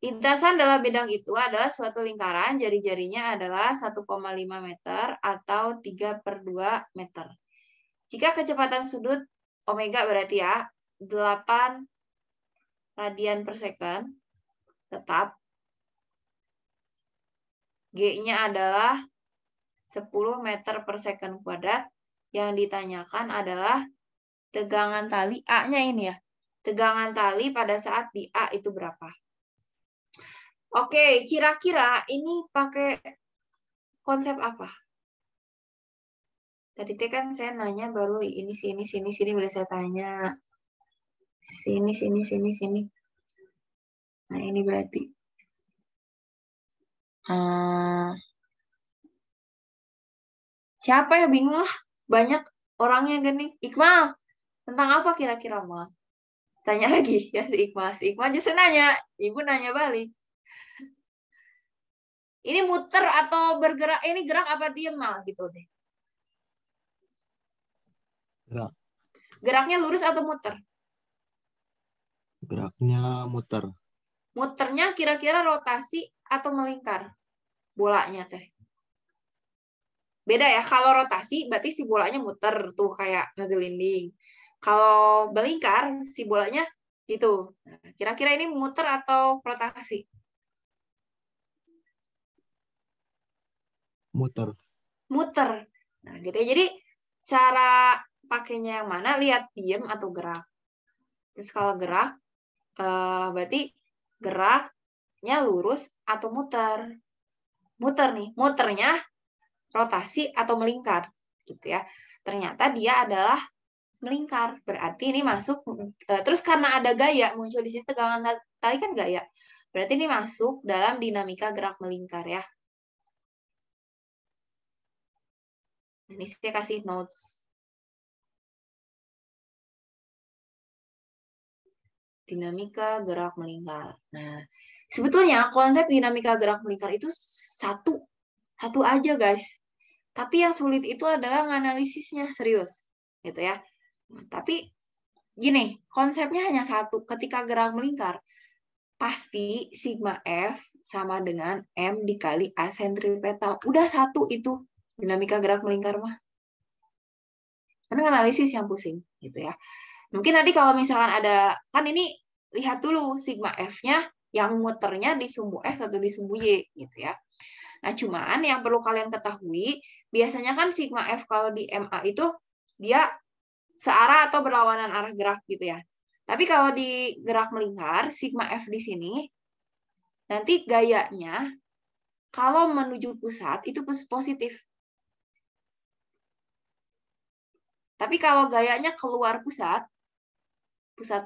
Lintasan dalam bidang itu adalah suatu lingkaran, jari-jarinya adalah 1,5 meter atau 3/2 meter. Jika kecepatan sudut omega berarti ya 8 radian per second, tetap G-nya adalah 10 meter per second kuadrat. Yang ditanyakan adalah tegangan tali A-nya ini ya. Tegangan tali pada saat di A itu berapa? Oke, kira-kira ini pakai konsep apa? Tadi kan saya nanya baru ini sini udah saya tanya. Sini. Nah, ini berarti siapa ya, bingung lah. Banyak orangnya gini. Ikmal, tentang apa kira-kira mal? Tanya lagi ya si Ikmal. Si Ikmal justru nanya, ibu nanya balik. Ini muter atau bergerak? Ini gerak apa diem mal gitu deh. Gerak. Geraknya lurus atau muter? Geraknya muter. Muternya kira-kira rotasi atau melingkar? Bolanya teh. Beda ya, kalau rotasi berarti si bolanya muter tuh kayak ngegelinding. Kalau melingkar si bolanya gitu. Kira-kira ini muter atau rotasi? Muter. Muter. Nah, gitu ya. Jadi cara pakainya yang mana? Lihat diem atau gerak. Terus kalau gerak berarti geraknya lurus atau muter. Muter nih, muternya rotasi atau melingkar gitu ya. Ternyata dia adalah melingkar. Berarti ini masuk terus karena ada gaya muncul di sini, tegangan tali kan gaya. Berarti ini masuk dalam dinamika gerak melingkar ya. Ini saya kasih notes. Dinamika gerak melingkar. Nah, sebetulnya konsep dinamika gerak melingkar itu satu aja guys. Tapi yang sulit itu adalah menganalisisnya, serius gitu ya. Nah, tapi gini, konsepnya hanya satu. Ketika gerak melingkar, pasti sigma F sama dengan M dikali A sentripetal. Udah satu itu dinamika gerak melingkar mah. Karena analisis yang pusing gitu ya. Mungkin nanti kalau misalkan ada, kan ini lihat dulu sigma F-nya yang muternya di sumbu X atau di sumbu Y gitu ya. Nah, cuman yang perlu kalian ketahui, biasanya kan sigma F kalau di MA itu dia searah atau berlawanan arah gerak gitu ya. Tapi kalau di gerak melingkar, sigma F di sini, nanti gayanya kalau menuju pusat itu positif. Tapi kalau gayanya keluar pusat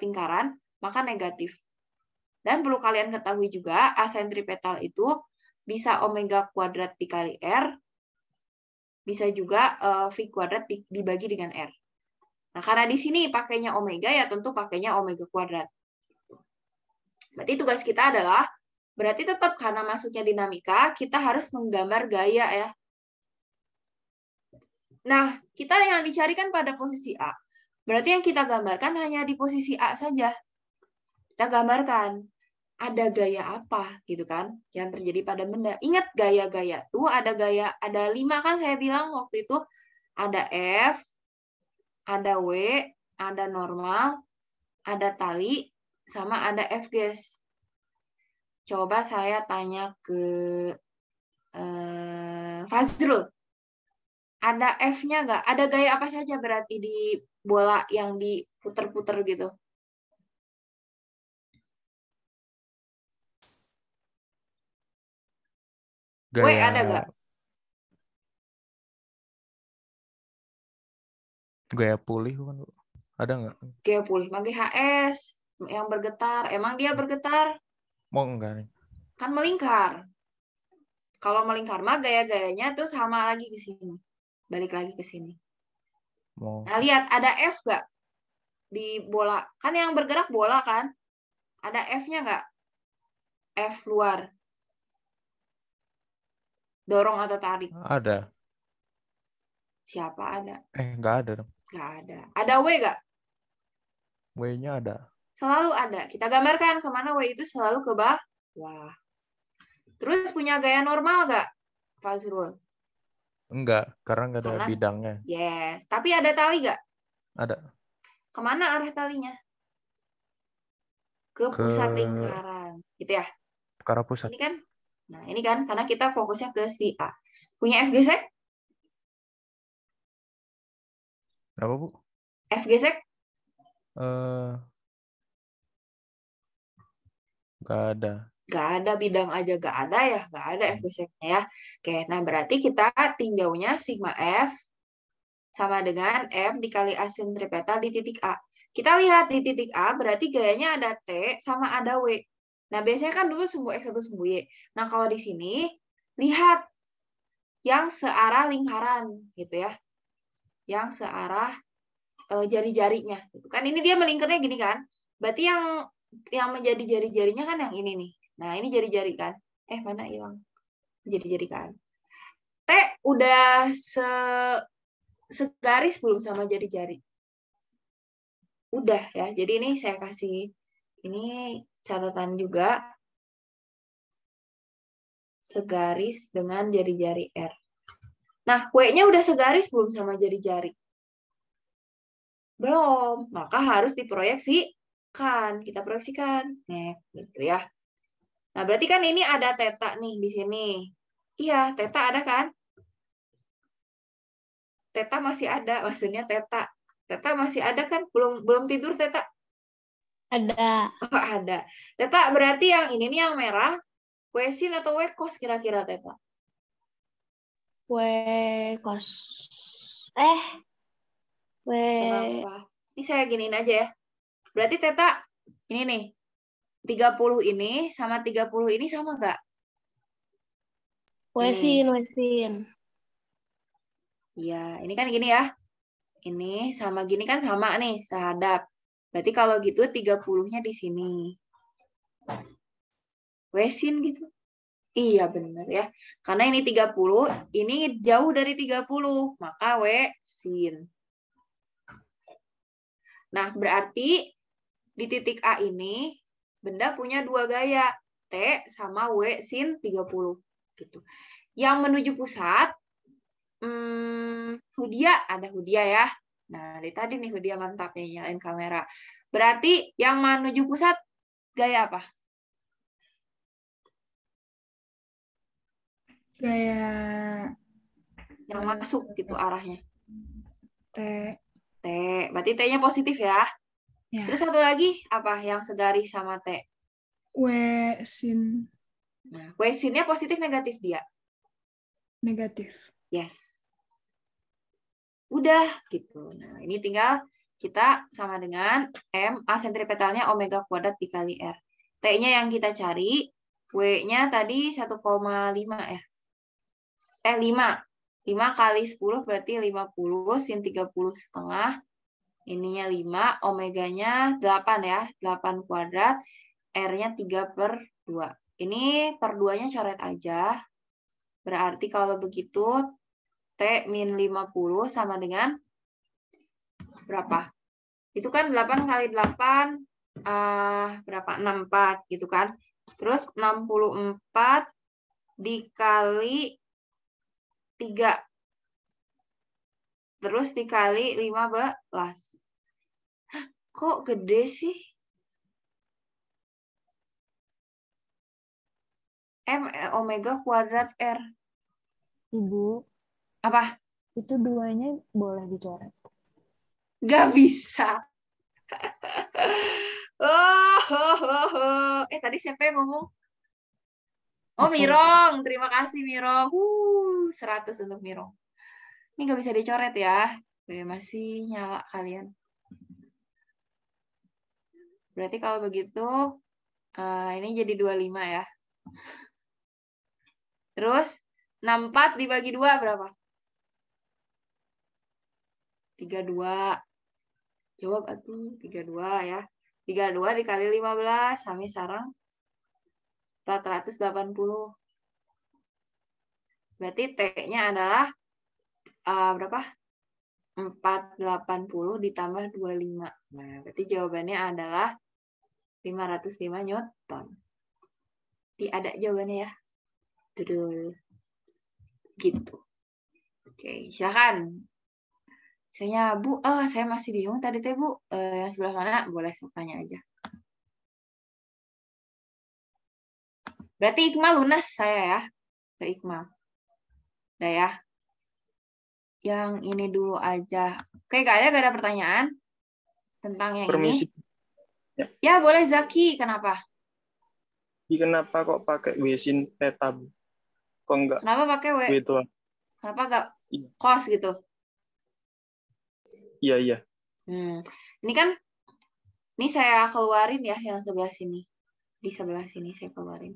lingkaran, maka negatif. Dan perlu kalian ketahui juga, A sentripetal itu bisa omega kuadrat dikali R, bisa juga V kuadrat dibagi dengan R. Nah, karena di sini pakainya omega, ya tentu pakainya omega kuadrat. Berarti tugas kita adalah, berarti tetap karena masuknya dinamika, kita harus menggambar gaya ya. Nah, kita yang dicarikan pada posisi A. Berarti yang kita gambarkan hanya di posisi A saja. Kita gambarkan ada gaya apa gitu kan yang terjadi pada benda. Ingat gaya-gaya tuh ada 5 kan saya bilang waktu itu, ada F, ada W, ada normal, ada tali, sama ada F gas. Coba saya tanya ke Fazrul. Ada F-nya nggak? Ada gaya apa saja berarti di bola yang diputer-puter gitu? W ada nggak? Gaya pulih kan, Bu? Ada nggak? Gaya pulih, GHS yang bergetar. Emang dia bergetar? Mau enggak nih? Kan melingkar. Kalau melingkar mah gaya-gayanya tuh sama lagi ke sini. Balik lagi ke sini. Mau. Nah, lihat ada F nggak di bola? Kan yang bergerak bola kan? Ada F-nya nggak? F luar. Dorong atau tarik? Ada. Siapa ada? Nggak ada dong. Nggak ada. Ada W nggak? W-nya ada. Selalu ada. Kita gambarkan kemana W itu selalu ke bawah. Terus punya gaya normal nggak, Fazrul? Enggak, karena nggak ada Karena- bidangnya. Yes. Tapi ada tali nggak? Ada. Kemana arah talinya? Ke Ke- pusat lingkaran. Gitu ya? Ke arah pusat. Ini kan? Nah, ini kan karena kita fokusnya ke si A. Punya F gesek? Apa, Bu? F gesek? Nggak ada. Nggak ada, bidang aja nggak ada ya, nggak ada F geseknya ya. Oke, nah berarti kita tinjaunya sigma F sama dengan M dikali A sentripetal di titik A. Kita lihat di titik A berarti gayanya ada T sama ada W. Nah, biasanya kan dulu sumbu X satu sumbu Y. Nah, kalau di sini lihat yang searah lingkaran gitu ya. Yang searah jari-jarinya. Kan ini dia melingkarnya gini kan. Berarti yang menjadi jari-jarinya kan yang ini nih. Nah, ini jari-jari kan. Mana hilang? Jari-jari kan. T udah segaris belum sama jari-jari? Udah ya. Jadi ini saya kasih ini catatan juga. Segaris dengan jari-jari R. Nah, W-nya udah segaris belum sama jari-jari? Belum. Maka harus diproyeksikan. Kita proyeksikan. Nah, gitu ya. Nah, berarti kan ini ada teta nih di sini. Iya, teta ada kan? Teta masih ada, maksudnya teta. Teta masih ada kan? Belum tidur teta? Ada. Oh, ada. Teta berarti yang ini nih yang merah, W sin atau W cos kira-kira teta? W cos. W. Kenapa? Ini saya giniin aja ya. Berarti teta ini nih. 30 ini sama 30 ini sama nggak? W sin. Iya, ini kan gini ya. Ini sama gini kan sama nih, sehadap. Berarti kalau gitu 30-nya di sini. W sin gitu. Iya benar ya. Karena ini 30, ini jauh dari 30, maka W sin. Nah, berarti di titik A ini benda punya dua gaya, T sama W sin 30 gitu. Yang menuju pusat Hudia, ada Hudia ya. Nah, dari tadi nih Hudia mantap nih nyalain kamera. Berarti yang menuju pusat gaya apa? Gaya Yang masuk gitu arahnya. T. T. Berarti T-nya positif ya. Ya. Terus satu lagi apa yang segaris sama T? W sin Nah, W sin-nya positif negatif dia? negatif. Yes. Udah gitu. Nah, ini tinggal kita sama dengan M, A sentripetalnya omega kuadrat dikali R. T-nya yang kita cari, W-nya tadi 1,5 ya. 5. 5 kali 10 berarti 50, sin 30 setengah. Ininya 5, omeganya 8 ya. 8 kuadrat, R-nya 3/2. Ini per 2-nya coret aja. Berarti kalau begitu, T min 50 sama dengan berapa? Itu kan 8 kali 8, berapa? 64 gitu kan. Terus 64 dikali 3. Terus dikali 15. Hah, kok gede sih? M omega kuadrat R. Ibu, Apa? itu 2-nya boleh dicoret. Gak bisa. Tadi siapa yang ngomong? Oh, Aku. Mirong. Terima kasih, Mirong. 100 untuk Mirong. Ini gak bisa dicoret ya. Masih nyala kalian. Berarti kalau begitu, ini jadi 25 ya. Terus, 64 dibagi 2 berapa? 32. Jawab atuh, 32 ya. 32 dikali 15, sami sarang 480. Berarti T-nya adalah berapa? 480 ditambah 25. Nah, berarti jawabannya adalah 505 Newton. Jadi ada jawabannya ya. Tuh. Gitu. Oke, silakan. Saya Bu, saya masih bingung tadi teh Bu. Yang sebelah mana? Boleh tanya aja. Berarti Iqmal lunas saya ya. Ke Iqmal. Udah ya. Yang ini dulu aja. Oke, gak ada pertanyaan tentang yang Permisi. ini? Ya, boleh Zaki. Kenapa? Kenapa kok pakai W sin theta? Kok enggak Kenapa pakai W? W doang? Kenapa gak cos gitu? Iya. Ini kan, ini saya keluarin ya yang sebelah sini. Di sebelah sini saya keluarin.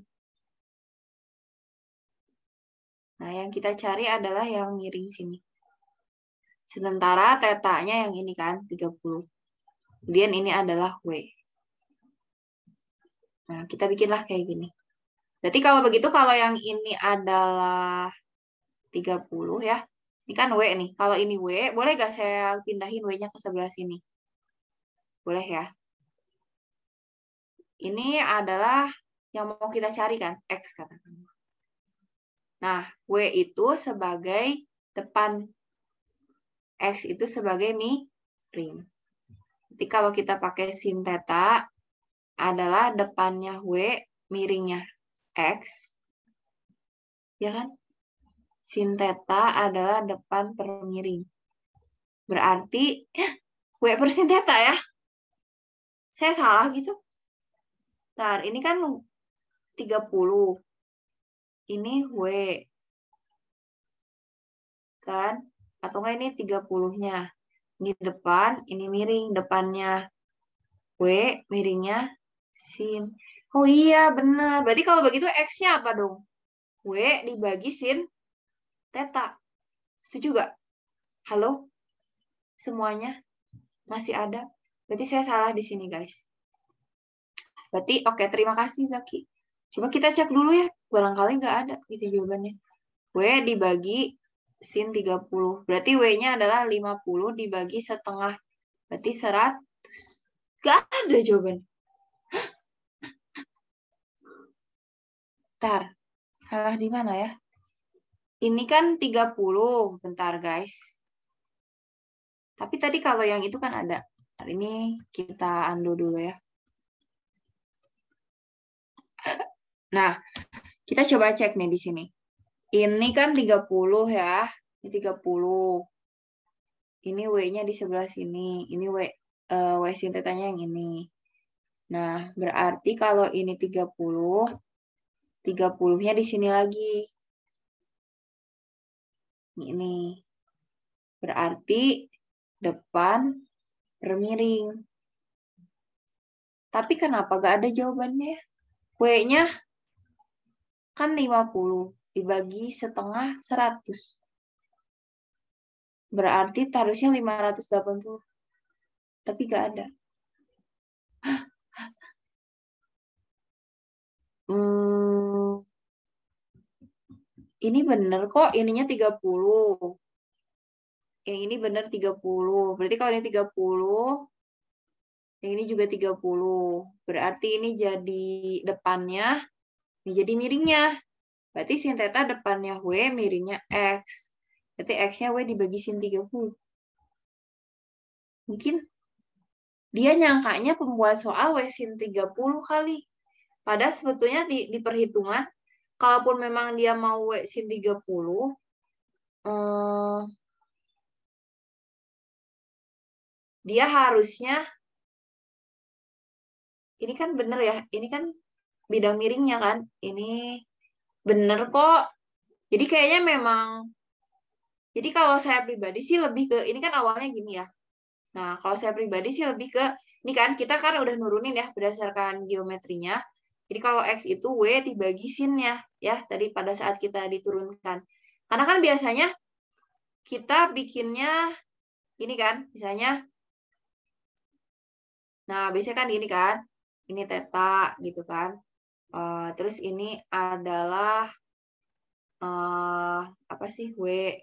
Nah, yang kita cari adalah yang miring sini. Sementara tetanya yang ini kan, 30. Kemudian ini adalah W. Nah, kita bikinlah kayak gini. Berarti kalau begitu, kalau yang ini adalah 30 ya. Ini kan W nih. Kalau ini W, boleh gak saya pindahin W-nya ke sebelah sini? Boleh ya. Ini adalah yang mau kita cari kan, X katakan. Nah, W itu sebagai depan, X itu sebagai miring. Jadi kalau kita pakai sin theta, adalah depannya W, miringnya X. Ya kan? Sin theta adalah depan per miring. Berarti, W per sin theta ya? Saya salah gitu? Ntar, ini kan 30. Ini W. Kan? Atau enggak ini 30-nya. Ini depan, ini miring. Depannya W, miringnya sin. Oh iya, benar. Berarti kalau begitu X-nya apa dong? W dibagi sin theta. Setuju gak? Halo? Semuanya? Masih ada? Berarti saya salah di sini, guys. Berarti, oke, terima kasih, Zaki. Coba kita cek dulu ya. Barangkali nggak ada gitu jawabannya. W dibagi sin 30. Berarti W-nya adalah 50 dibagi setengah. Berarti 100. Nggak ada jawaban. Bentar. Salah di mana ya? Ini kan 30. Bentar, guys. Tapi tadi kalau yang itu kan ada. Hari ini kita undo dulu ya. Nah, kita coba cek nih di sini. Ini kan 30 ya. Ini 30. Ini W-nya di sebelah sini. Ini W sin theta-nya yang ini. Nah, berarti kalau ini 30, 30-nya di sini lagi. Ini. Berarti depan per miring. Tapi kenapa gak ada jawabannya? W-nya kan 50 dibagi setengah 100. Berarti harusnya 580. Tapi gak ada. Ini bener kok, ininya 30. Yang ini bener 30. Berarti kalau ini 30, yang ini juga 30. Berarti ini jadi depannya, ini jadi miringnya. Berarti sin theta depannya W, miringnya X. Berarti X-nya W dibagi sin 30. Mungkin dia nyangkanya pembuat soal W sin 30 kali. Padahal sebetulnya di perhitungan, kalaupun memang dia mau W sin 30, dia harusnya, ini kan bener ya, ini kan bidang miringnya kan, ini bener kok. Jadi kayaknya memang, jadi kalau saya pribadi sih lebih ke, ini kan awalnya gini ya. Nah, kalau saya pribadi sih lebih ke, ini kan kita kan udah nurunin ya berdasarkan geometrinya. Jadi kalau X itu W dibagi sin-nya ya, tadi pada saat kita diturunkan. Karena kan biasanya kita bikinnya ini kan, misalnya, nah biasanya kan gini kan, ini theta gitu kan. Terus ini adalah apa sih W?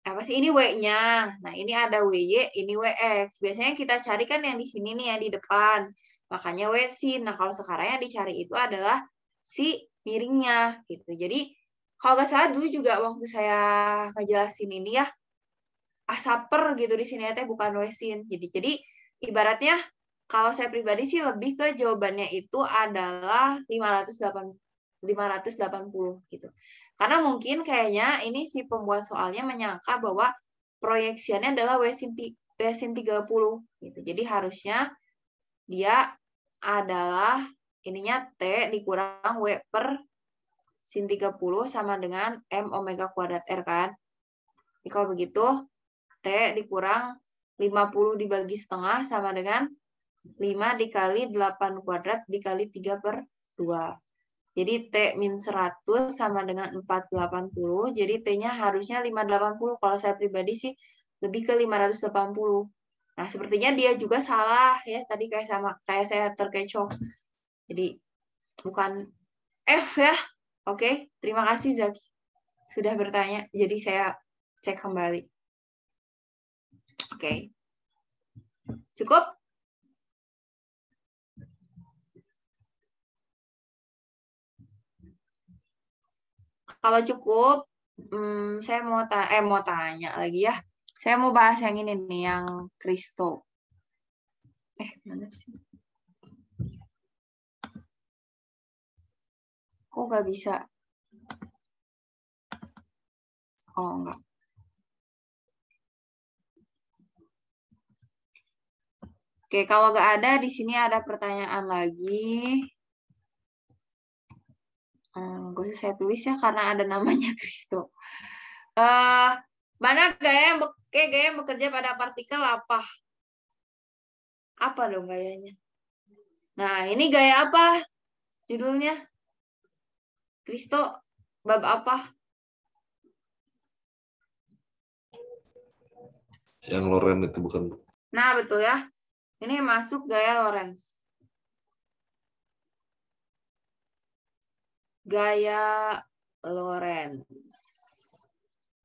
Apa sih ini W-nya? Nah, ini ada WY, ini WX. Biasanya kita cari kan yang di sini nih, yang di depan. Makanya W sin. Nah, kalau sekarang yang dicari itu adalah si miringnya gitu. Jadi, kalau nggak salah dulu juga waktu saya ngejelasin ini ya, asaper gitu di sini ya, bukan W sin. Jadi ibaratnya kalau saya pribadi sih lebih ke jawabannya itu adalah 580 gitu. Karena mungkin kayaknya ini si pembuat soalnya menyangka bahwa proyeksiannya adalah W sin 30 gitu. Jadi harusnya dia adalah ininya T dikurang W per sin 30 sama dengan M omega kuadrat R kan. Jadi kalau begitu T dikurang 50 dibagi setengah sama dengan 5 dikali 8 kuadrat dikali 3 per 2. Jadi T min 100 sama dengan 480. Jadi T-nya harusnya 580. Kalau saya pribadi sih lebih ke 580. Nah, sepertinya dia juga salah ya. Tadi kayak saya terkecoh. Jadi bukan F ya. Oke, terima kasih Zaki sudah bertanya. Jadi saya cek kembali. Oke. Cukup? Kalau cukup, saya mau tanya lagi ya. Saya mau bahas yang ini nih, yang Kristo. Mana sih? Kok nggak bisa? Oh, enggak. Oke, kalau nggak ada, di sini ada pertanyaan lagi. Gak usah saya tulis ya karena ada namanya Kristo. Mana gaya yang bekerja pada partikel apa? Apa dong gayanya? Nah, ini gaya apa? Judulnya? Kristo bab apa? Yang Lorentz itu bukan? Nah, betul ya. Ini masuk gaya Lorentz. Gaya Lorentz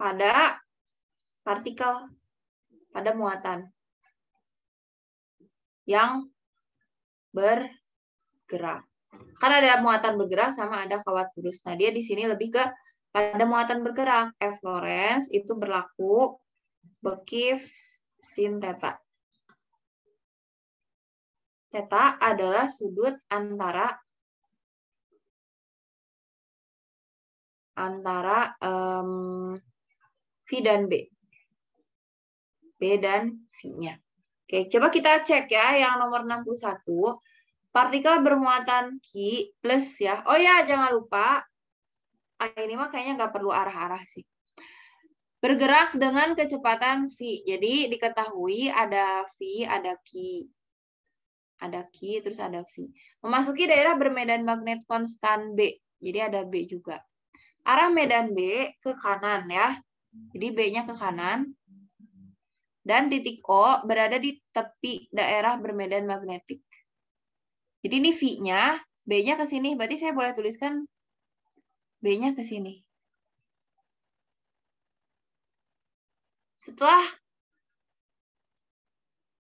pada partikel, pada muatan yang bergerak. Kan ada muatan bergerak sama ada kawat lurus. Nah, dia di sini lebih ke pada muatan bergerak. F Lorentz itu berlaku bekif sin theta. Theta adalah sudut antara V dan B. B dan V-nya. Oke, coba kita cek ya yang nomor 61. Partikel bermuatan Q plus ya. Oh ya, jangan lupa. Ini mah kayaknya nggak perlu arah-arah sih. bergerak dengan kecepatan v. Jadi diketahui ada v, ada Q, terus ada V. Memasuki daerah bermedan magnet konstan B. Jadi ada B juga. Arah medan B ke kanan ya. Jadi B-nya ke kanan. Dan titik O berada di tepi daerah bermedan magnetik. Jadi ini V-nya, B-nya ke sini. Berarti saya boleh tuliskan B-nya ke sini.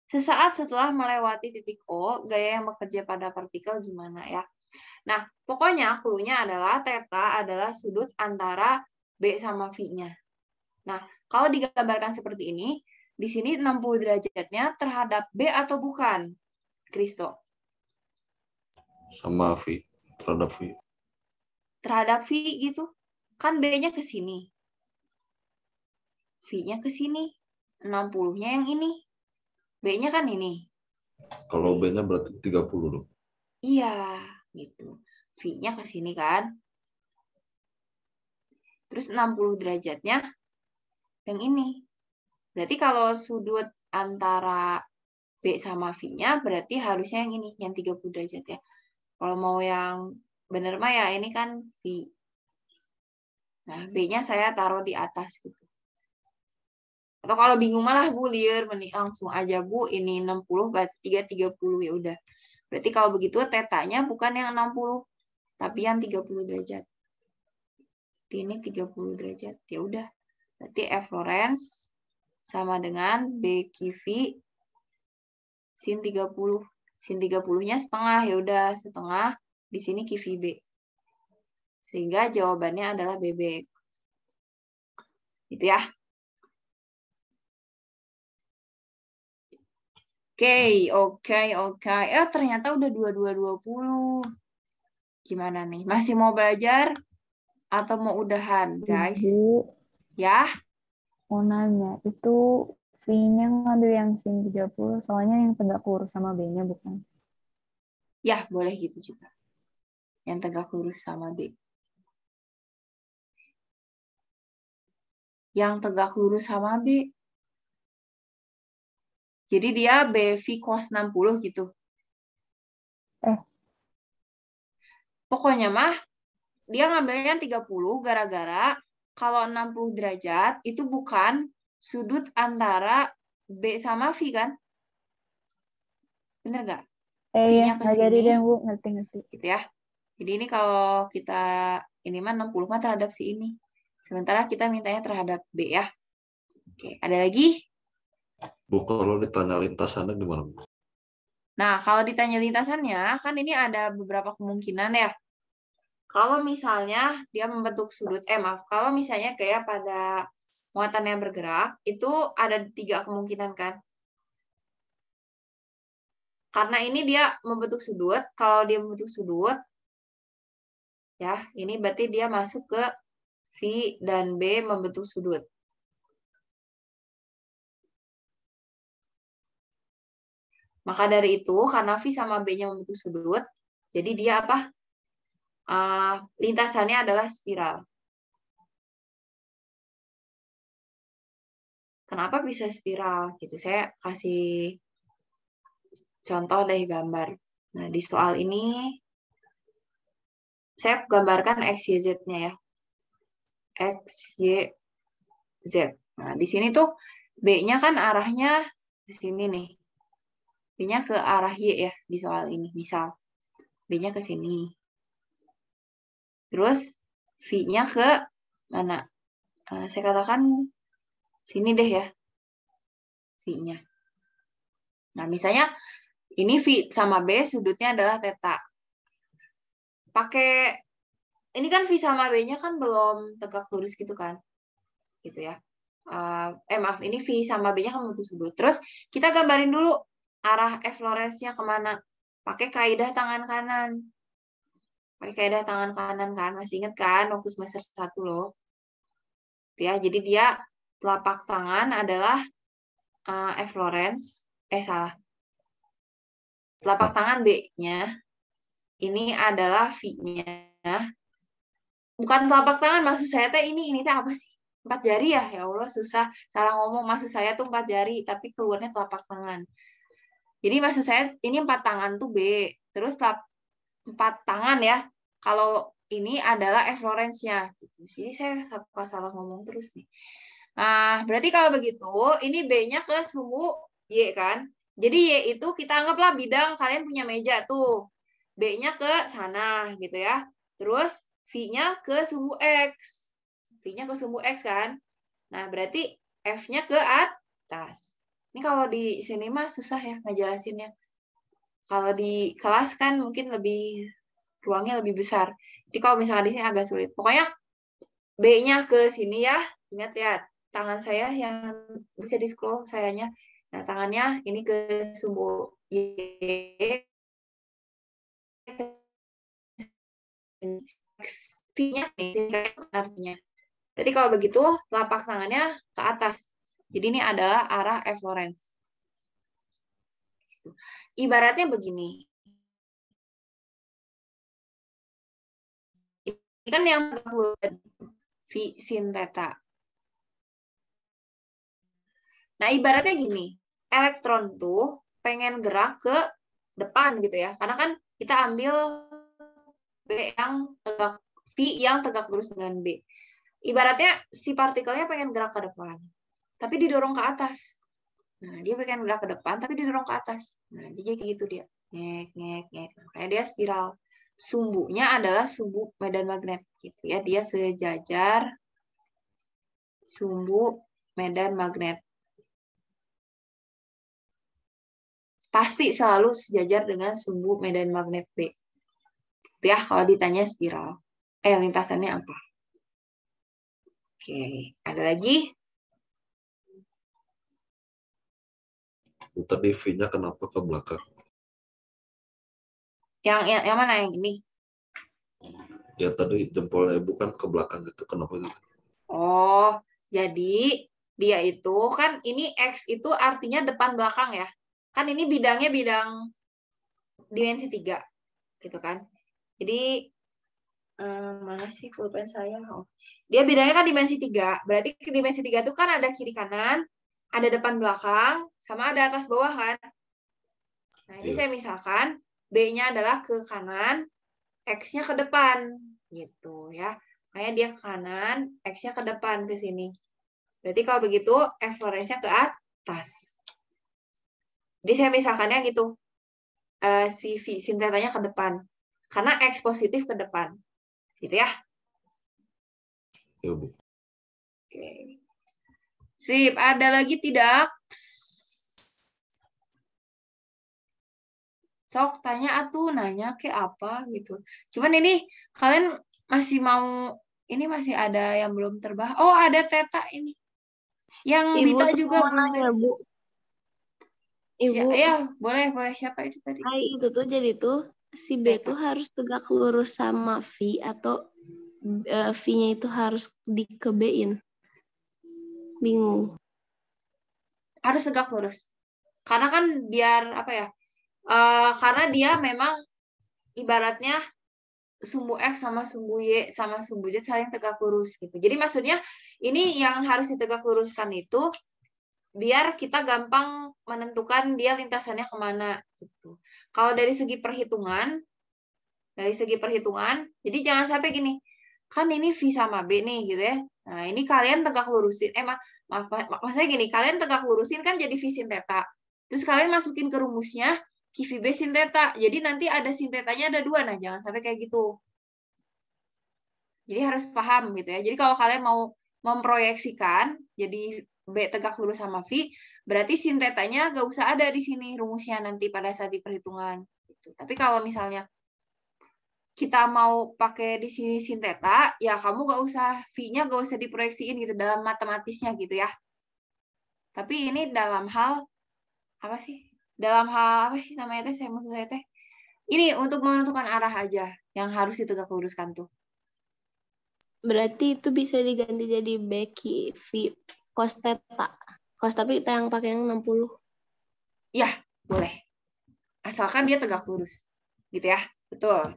Sesaat setelah melewati titik O, gaya yang bekerja pada partikel gimana ya? Nah, pokoknya clue-nya adalah theta adalah sudut antara B sama V-nya. Nah, kalau digambarkan seperti ini, di sini 60 derajatnya terhadap B atau bukan? Kristo. Sama V, terhadap V. Terhadap V gitu. Kan B-nya ke sini. V-nya ke sini. 60-nya yang ini. B-nya kan ini. Kalau B-nya berarti 30 dong. Iya, gitu. V-nya ke sini kan. Terus 60 derajatnya yang ini. Berarti kalau sudut antara B sama V-nya berarti harusnya yang ini, yang 30 derajat ya. Kalau mau yang benar mah ya ini kan V. Nah, B-nya saya taruh di atas gitu. Atau kalau bingung malah Bu, liar langsung aja Bu, ini 60 berarti 30 ya udah. Berarti kalau begitu tetanya bukan yang 60, tapi yang 30 derajat. Ini 30 derajat. Ya udah. Berarti F Lorentz sama dengan B QV sin 30. Sin 30-nya setengah, ya udah setengah. Di sini QVB. Sehingga jawabannya adalah bebek. Gitu ya. Oke. Ternyata udah 22.20. Gimana nih? Masih mau belajar atau mau udahan, guys? Ibu, Ya? mau nanya, itu V-nya ngambil yang sin 30, soalnya yang tegak lurus sama B-nya bukan? Ya, boleh gitu juga. Yang tegak lurus sama B. Yang tegak lurus sama B. Jadi dia BV cos 60 gitu. Pokoknya mah, dia ngambilnya 30 gara-gara kalau 60 derajat itu bukan sudut antara B sama V kan? Bener nggak? Iya, V-nya ke nggak jadi sini. deh Bu, ngerti. Gitu ya. Jadi ini kalau kita, ini mah 60 mah terhadap si ini. Sementara kita mintanya terhadap B ya. Oke, ada lagi? Bu, kalau ditanya lintasannya gimana? Nah, kalau ditanya lintasannya, kan ini ada beberapa kemungkinan ya. Kalau misalnya dia membentuk sudut, kalau misalnya kayak pada muatan yang bergerak, itu ada 3 kemungkinan kan. Karena ini dia membentuk sudut, kalau dia membentuk sudut, ya, ini berarti dia masuk ke V dan B membentuk sudut. Maka dari itu, karena V sama B-nya membentuk sudut, jadi dia apa? Lintasannya adalah spiral. Kenapa bisa spiral? Gitu. Saya kasih contoh dari gambar. Nah, di soal ini, saya gambarkan X, Y, Z-nya ya. X, Y, Z. Nah, di sini tuh B-nya kan arahnya ke sini nih. B-nya ke arah Y ya di soal ini. Misal, B-nya ke sini. Terus, V-nya ke mana? Saya katakan sini deh ya. V-nya. Nah, misalnya ini V sama B sudutnya adalah theta. Pakai, ini kan V sama B-nya kan belum tegak lurus gitu kan. Gitu ya. Maaf, ini V sama B-nya kan membentuk sudut. Terus kita gambarin dulu arah F Lorentz-nya kemana. Pakai kaidah tangan kanan. Pakai kaidah tangan kanan kan. Masih ingat kan waktu semester 1 loh. Ya, jadi dia telapak tangan adalah F Lorentz. Salah. Telapak tangan B-nya. Ini adalah V-nya. Bukan telapak tangan, maksud saya teh ini teh apa sih? 4 jari ya? Ya Allah, susah. Salah ngomong. Maksud saya tuh 4 jari, tapi keluarnya telapak tangan. Jadi maksud saya ini 4 tangan tuh B. Terus 4 tangan ya. Kalau ini adalah efflorescence-nya. Jadi saya salah ngomong terus nih. Nah, berarti kalau begitu, ini B-nya ke sumbu Y kan? Jadi Y itu kita anggaplah bidang, kalian punya meja tuh. B-nya ke sana gitu ya. Terus V-nya ke sumbu X. V-nya ke sumbu X kan? Nah, berarti F-nya ke atas. Ini kalau di sini mah susah ya ngejelasinnya. Kalau di kelas kan mungkin ruangnya lebih besar. Jadi kalau misalnya di sini agak sulit. Pokoknya B-nya ke sini ya. Ingat ya, tangan saya yang bisa di scroll sayanya. Nah, tangannya ini ke sumbu Y. V-nya artinya. Jadi kalau begitu, telapak tangannya ke atas. Jadi ini adalah arah efflorescence. Ibaratnya begini. Ini kan yang V sin theta. Nah, ibaratnya gini. Elektron tuh pengen gerak ke depan gitu ya. Karena kan kita ambil V yang tegak lurus dengan B. Ibaratnya si partikelnya pengen gerak ke depan, tapi didorong ke atas. Nah, dia pengen gerak ke depan, tapi didorong ke atas. Nah, jadi kayak gitu dia. Ngek. Kayak dia spiral. Sumbunya adalah sumbu medan magnet. Gitu ya. Dia sejajar sumbu medan magnet. Pasti selalu sejajar dengan sumbu medan magnet B. Gitu ya, kalau ditanya spiral. Lintasannya apa? Oke, ada lagi? Tadi V-nya kenapa ke belakang? Yang mana yang ini? Ya tadi jempolnya bukan ke belakang gitu. Kenapa gitu? Oh, jadi dia itu kan ini X itu artinya depan belakang ya. Kan ini bidangnya bidang dimensi 3. Gitu kan. Jadi mana sih pulpen saya? Oh. Dia bidangnya kan dimensi 3. Berarti ke dimensi 3 itu kan ada kiri kanan, ada depan belakang, sama ada atas bawah kan. Nah, ini saya misalkan B-nya adalah ke kanan, X-nya ke depan. Gitu ya. Makanya dia ke kanan, X-nya ke depan ke sini. Berarti kalau begitu, efflorescence-nya ke atas. Jadi saya misalkannya gitu. Si sin theta-nya ke depan. Karena X positif ke depan. Gitu ya. Ya, Bu. Oke. Sip, ada lagi tidak? Sok tanya atuh, nanya ke apa gitu. Cuman ini kalian masih mau, ini masih ada yang belum terbahas. Oh, ada theta ini. Yang Ibu Bita tuh juga mau belum nanya, Bu. Ibu. Ya, boleh siapa itu tadi? Itu tuh jadi tuh si B tuh harus tegak lurus sama V atau V-nya itu harus dikebein. Bingung. Harus tegak lurus. Karena kan biar apa ya? Karena dia memang ibaratnya sumbu X sama sumbu Y sama sumbu Z saling tegak lurus gitu. Jadi maksudnya ini yang harus ditegak luruskan itu biar kita gampang menentukan dia lintasannya kemana gitu. Kalau dari segi perhitungan, jadi jangan sampai gini, kan ini V sama B nih gitu ya. Nah, ini kalian tegak lurusin. Maksudnya gini, kalian tegak lurusin kan jadi V sin theta. Terus kalian masukin ke rumusnya QVB sin theta. Jadi nanti ada sin thetanya ada 2. Nah, jangan sampai kayak gitu. Jadi harus paham gitu ya. Jadi kalau kalian mau memproyeksikan jadi B tegak lurus sama V, berarti sin thetanya gak usah ada di sini rumusnya nanti pada saat di perhitungan. Gitu. Tapi kalau misalnya kita mau pakai di sini sin theta, ya kamu gak usah V-nya gak usah diproyeksiin gitu dalam matematisnya gitu ya. Tapi ini dalam hal apa sih? Dalam hal apa sih namanya teh? Maksud saya teh. Ini untuk menentukan arah aja yang harus ditegak luruskan tuh. Berarti itu bisa diganti jadi B V cos theta. Cos tapi kita yang pakai yang 60. Ya, boleh. Asalkan dia tegak lurus. Gitu ya. Betul.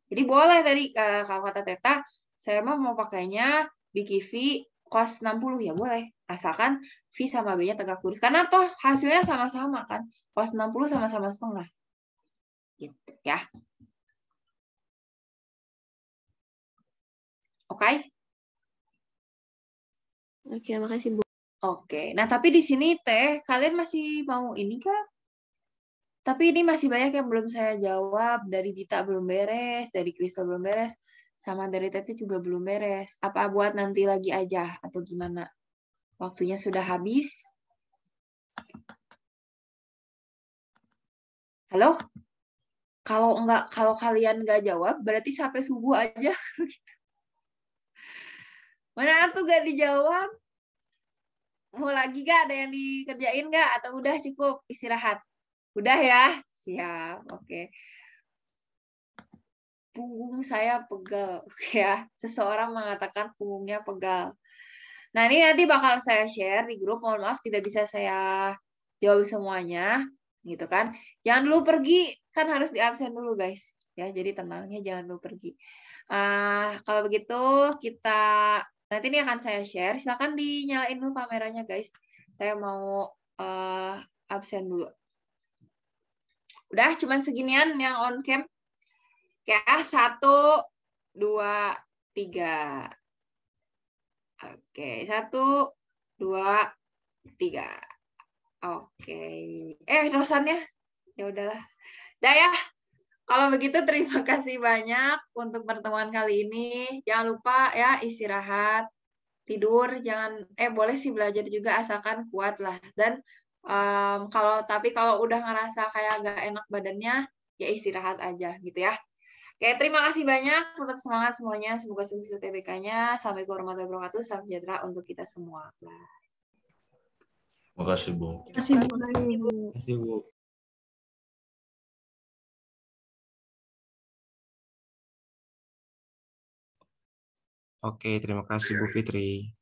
Jadi boleh tadi kalau kata Teta, saya mah mau pakainya BKV cos 60 ya boleh. Asalkan V sama B-nya tegak lurus. Karena toh hasilnya sama-sama kan. Cos 60 sama-sama setengah. Gitu ya. Oke? Oke, makasih Bu. Oke. Nah, tapi di sini Teh, kalian masih mau ini kah? Tapi ini masih banyak yang belum saya jawab. Dari Dita belum beres, dari Kristal belum beres, sama dari Tete juga belum beres. Apa buat nanti lagi aja atau gimana? Waktunya sudah habis. Halo? Kalau kalian nggak jawab, berarti sampai subuh aja. Mana tuh nggak dijawab? Mau lagi nggak? Ada yang dikerjain nggak? Atau udah cukup istirahat? Udah ya? Siap. Oke. Punggung saya pegal. Ya, seseorang mengatakan punggungnya pegal. Nah, ini nanti bakal saya share di grup. Mohon maaf tidak bisa saya jawab semuanya, gitu kan. Jangan dulu pergi, kan harus di absen dulu, guys. Ya, jadi tenangnya jangan dulu pergi. Kalau begitu kita nanti ini akan saya share. Silakan dinyalain dulu kameranya, guys. Saya mau absen dulu. Udah, cuman seginian yang on cam. Oke, 1, 2, 3. Oke, 1, 2, 3. Oke. Dosennya? Ya udahlah. Dah ya. Kalau begitu terima kasih banyak untuk pertemuan kali ini. Jangan lupa ya istirahat, tidur, jangan boleh sih belajar juga asalkan kuat lah. Dan kalau udah ngerasa kayak agak enak badannya, ya istirahat aja gitu ya. Oke, terima kasih banyak. Tetap semangat semuanya. Semoga sukses UTBK-nya. Assalamualaikum warahmatullahi wabarakatuh. Salam sejahtera untuk kita semua. Bye. Terima kasih, Bu. Terima kasih, Bu. Terima kasih, Bu. Oke, terima kasih Bu Fitri.